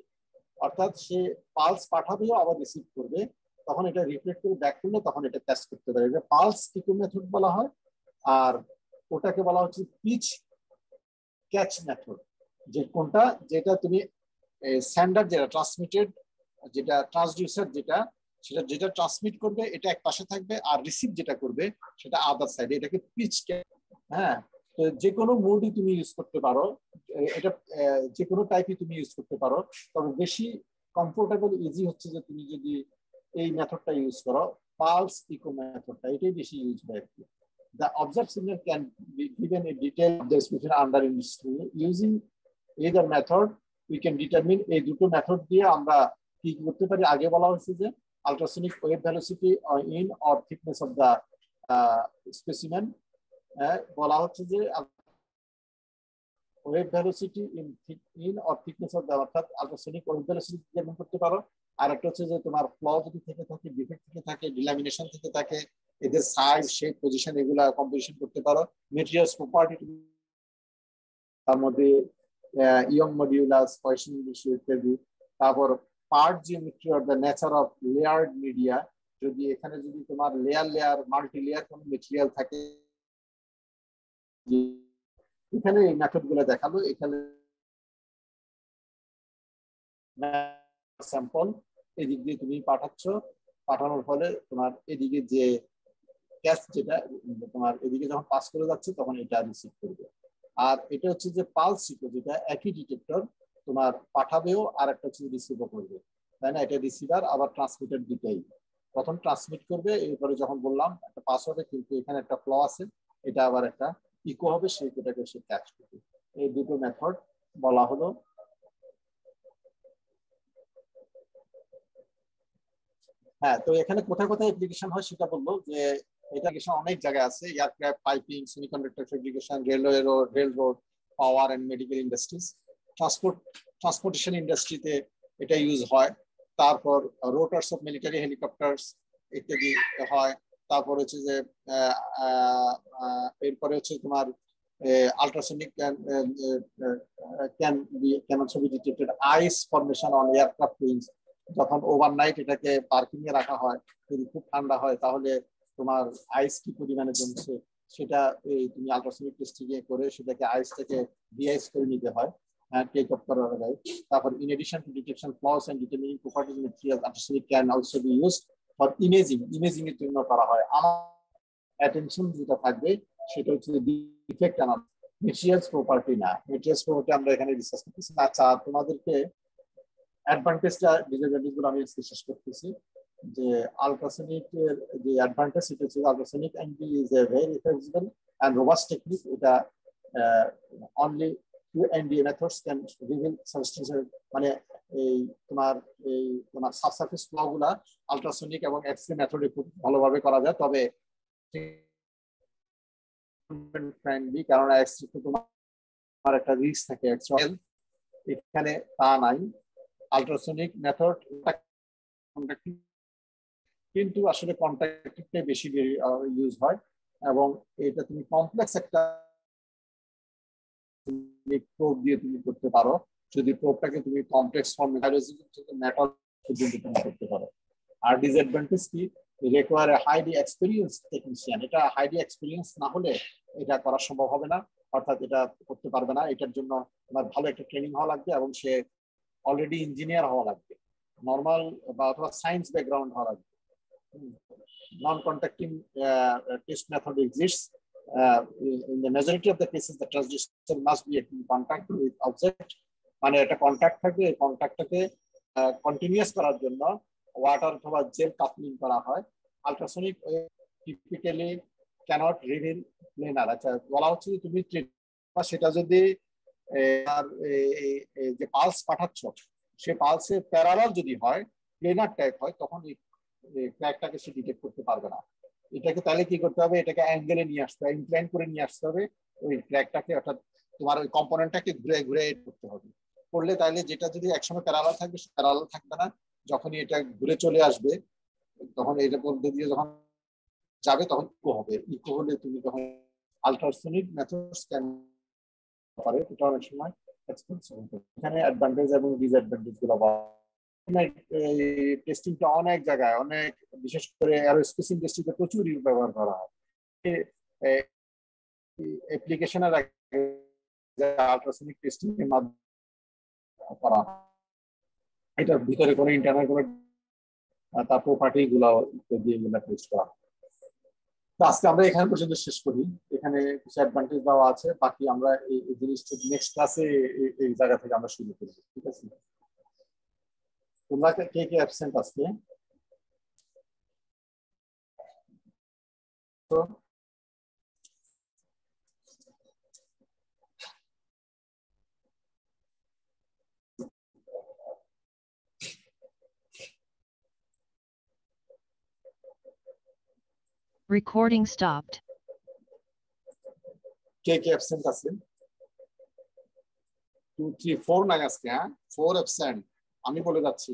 অর্থাৎ সে পালস পাঠাবেও আবার রিসিভ করবে, তখন এটা রিফ্লেক্ট করে ব্যাক করলে তখন এটা ক্যাচ করতে পারে, এটা পালস ইকো মেথড বলা হয়। আর ওটাকে বলা হচ্ছে পিচ ক্যাচ মেথড, যে কোনটা যেটা তুমি সেন্ডার যেটা ট্রান্সমিটেড যেটা ট্রান্সডিউসার সেটা যেটা ট্রান্সমিট করবে এটা এক পাশে থাকবে, আর রিসিভ যেটা করবে সেটা আদার সাইডে, এটাকে পিচ ক্যাচ। হ্যাঁ, তো যে কোনো মোডই তুমি ইউজ করতে পারো, এটা যে কোনো টাইপই তুমি ইউজ করতে পারো, তবে বেশি কমফোর্টেবল ইজি হচ্ছে যে তুমি যদি এই মেথডটা ইউজ করো, পালস ইকো মেথডটা, এটাই বেশি ইউজ হয় আর কি। The observed signal can be given a detailed description under industry. Using either method, we can determine এই দুটো মেথড দিয়ে আমরা কি করতে পারি। আগে বলা হয়েছে যে ultrasonic wave velocity in or thickness of the specimen, বলা হচ্ছে যে wave velocity in or thickness of the, অর্থাৎ ultrasonic wave velocity যেমন করতে পারো, আর একটা হচ্ছে যে তোমার ফ্ল যদি থেকে থাকে, ডিফেক্ট থেকে থাকে, ডিলামিনেশন থেকে থাকে, এদের সাইজ, শেপ, পজিশন এগুলা কম্পোজিশন করতে পারো। মেটেরিয়ালস প্রপার্টি, তার মধ্যে ইয়ং মডিউলাস, পয়সন রেশিও ইত্যাদি। তারপর part geometry or the nature of layered media, যদি এখানে যদি তোমার লেয়ার মাল্টি লেয়ার কোন মেটেরিয়াল থাকে, এখানে এই মেথড গুলো দেখালো। এখানে স্যাম্পল এদিক দিয়ে তুমি পাঠানোর ফলে তোমার এদিকে যে ক্যাচ যেটা তোমার এদিকে যখন পাস করে যাচ্ছে তখন এটা রিসিভ করবে। আর এটা হচ্ছে যে পালস ইকো, যেটা একই ডিটেক্টর তোমার পাঠাবেও আর একটা হচ্ছে রিসিভও করবে, তাই না? এটা রিসিভার আবার ট্রান্সমিটার দুটাই, প্রথম ট্রান্সমিট করবে, এরপরে যখন বললাম একটা পাস হবে, কিন্তু এখানে একটা ফ্ল আছে, এটা আবার একটা ইকো হবে, সেই ইকোটাকে সে ক্যাচ করবে। এই দুটো মেথড বলা হলো। হ্যাঁ, তো এখানে কোথায় কোথায় অ্যাপ্লিকেশন হয় সেটা বলবো, যে এটা অনেক জায়গায় আছে, aircraft, piping, semiconductor fabrication, rail road, power and medical industries, transportation ইন্ডাস্ট্রিতে এটা ইউজ হয়। তারপর রোটার্স অফ মিলিটারি হেলিকপ্টার্স ইত্যাদি হয়। তারপর হচ্ছে যে এরপরে হচ্ছে তোমার ultrasonic can also be detected ice formation on aircraft wings, যখন ওভারনাইট এটাকে পার্কিং এ রাখা হয়, যদি খুব ঠান্ডা হয় তাহলে তোমার আইস কি পরিমাণে জমছে সেটা তুমি আল্ট্রাসনিক টেস্টিং করে সেটাকে আইসটাকে ডিআইস করে নিতে হয় টেক অফ করার আগে। তারপর in addition to detection flaws and determining properties material, ultrasonic can also be used for imaging এর জন্য করা হয়। আমার অ্যাটেনশন যেটা থাকবে সেটা হচ্ছে ডিফেক্ট অ্যানালাইসিস, ম্যাটেরিয়ালস প্রপার্টি না। ম্যাটেরিয়ালস প্রপার্টি আমরা এখানে ডিসকাস করতেছি। আচ্ছা, তোমাদেরকে অ্যাডভান্টেজটা ডিসঅ্যাডভান্টেজ গুলো আমি শেষ করতেছি। যে আল্ট্রাসনিক এর যে অ্যাডভান্টেজ সেটা হচ্ছে ultrasonic ND is a very flexible and robust technique. এটা only two NDA methods can reveal সাবস্টেন্সের, মানে এই তোমার সাবসারফেস ফ্লো গুলা আল্ট্রাসনিক এবং এক্স-রে মেথডে খুব ভালোভাবে করা যায়। তবে ফ্রেন্ডলি, কারণ এক্স-রে তো তোমার একটা রিস্ক থাকে, এখানে তা নাই। আল্ট্রাসনিক মেথড কিন্তু আসলে কন্ট্যাক্টিভটাই বেশি ইউজ হয়, এবং এটা তুমি কমপ্লেক্স একটা প্রোব দিয়ে তুমি করতে পারো। যদি প্রোবটাকে তুমি কমপ্লেক্স ফর্ম মেটাল পর্যন্ত তুমি করতে পারো। আর ডিসঅ্যাডভান্টেজ কি, রিকোয়ার হাইলি এক্সপেরিয়েন্স টেকনিশিয়ান। এটা হাইলি এক্সপেরিয়েন্স না হলে এটা করা সম্ভব হবে না, অর্থাৎ এটা করতে পারবে না। এটার জন্য তোমার ভালো একটা ট্রেনিং হওয়া লাগবে, এবং সে অলরেডি ইঞ্জিনিয়ার হওয়া লাগবে, নর্মাল বা অথবা সায়েন্স ব্যাকগ্রাউন্ড হওয়া লাগবে। Non-contacting test method exists. In the majority of the cases, the transducer must be in contact with object. মানে একটা কন্ট্যাক্ট থাকবে, এই কন্ট্যাক্টটাকে কন্টিনিউয়াস করার জন্য ওয়াটার অথবা জেল কাপলিং করা হয়। Ultrasonic typically cannot reveal planar. আচ্ছা, বলা হচ্ছে যে তুমি সেটা যদি যে পালস পাঠাচ্ছ, সে পালসে প্যারালাল যদি হয়, প্লেনার টাইপ হয়, তখন এই ক্র্যাকটাকে সে ডিটেক্ট করতে পারবে না। এটাকে তাহলে কি করতে হবে, এটাকে অ্যাঙ্গেলে নিয়ে আসতে হবে, ইনক্লাইন করে নিয়ে আসতে হবে ওই ক্র্যাকটাকে, অর্থাৎ তোমার ওই কম্পোনেন্টটাকে ঘুরে ঘুরে করতে হবে। করলে তাহলে যেটা যদি একসময় প্যারালাল থাকবে প্যারালাল থাকবে না, যখনই এটা ঘুরে চলে আসবে তখন এটা মধ্যে দিয়ে যখন যাবে তখন ইকো হবে। ইকো হলে তুমি তখন আলট্রাসোনিক মেথড স্ক্যান পারে, এটা অনেক সময় এক্সপেন্সিভ হবে। এখানে অ্যাডভান্টেজ এবং ডিসঅ্যাডভান্টেজ গুলো টেস্টিংটা অনেক জায়গায় অনেক, বিশেষ করে এরোস্পেস ইন্ডাস্ট্রিতে প্রচুর ব্যবহার করা হয়। অ্যাপ্লিকেশনের আলট্রাসোনিক টেস্টিং এর মাধ্যমে করা হয়। এটার ভিতরে কোনো ইন্টারনাল কোনো তার প্রপার্টি গুলো দিয়ে এগুলো টেস্ট করা হয়। তো আজকে আমরা এখানে পর্যন্ত শেষ করি। এখানে কিছু অ্যাডভান্টেজ দেওয়া আছে, বাকি আমরা এই জিনিসটা নেক্সট ক্লাসে এই জায়গা থেকে আমরা শুরু করব। ঠিক আছে, তোমরা কে কে অ্যাবসেন্ট আজকে? তো Recording stopped. কে কে অ্যাবসেন্ট আছেন? 2 3 4 নাই আজকে, হ্যাঁ 4 অ্যাবসেন্ট। আমি বলে যাচ্ছি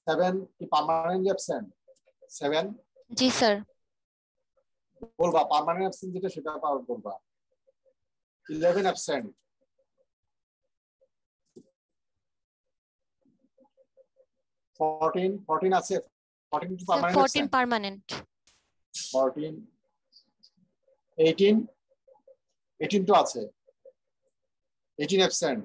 7 কি পার্মানেন্ট অ্যাবসেন্ট? 7 জি স্যার। বলবা পার্মানেন্ট অ্যাবসেন্ট যেটা সেটা বলবা। 11 অ্যাবসেন্ট। 14 আছে। 14 কি পার্মানেন্ট? 14 পার্মানেন্ট। 14 18 তো আছে। 18 absent.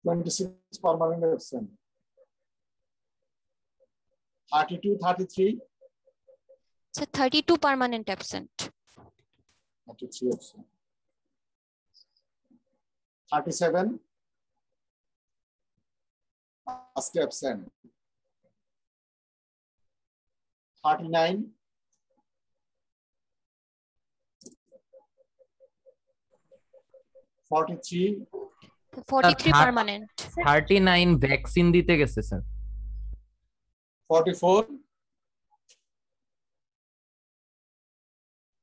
26 permanent absent. 32 33 sir 32 permanent absent. 33 absent. 37 আজকে absent. 39 43 43 পার্মানেন্ট। 39 ভ্যাকসিন দিতে গেছে স্যার। 44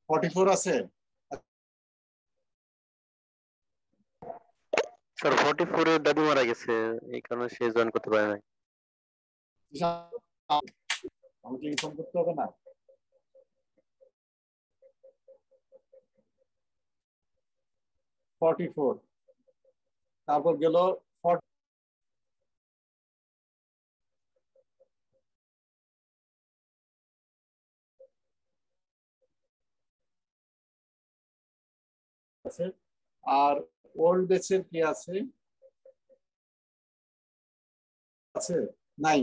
44 আছে স্যার। 44 এর দাদু মারা গেছে, এই কারণে সে জয়েন করতে পারে নাই। আমাকে ইনফর্ম করতে হবে না? তারপর গেল 40 আর ওল্ড ব্যাচের কি আছে? নাই।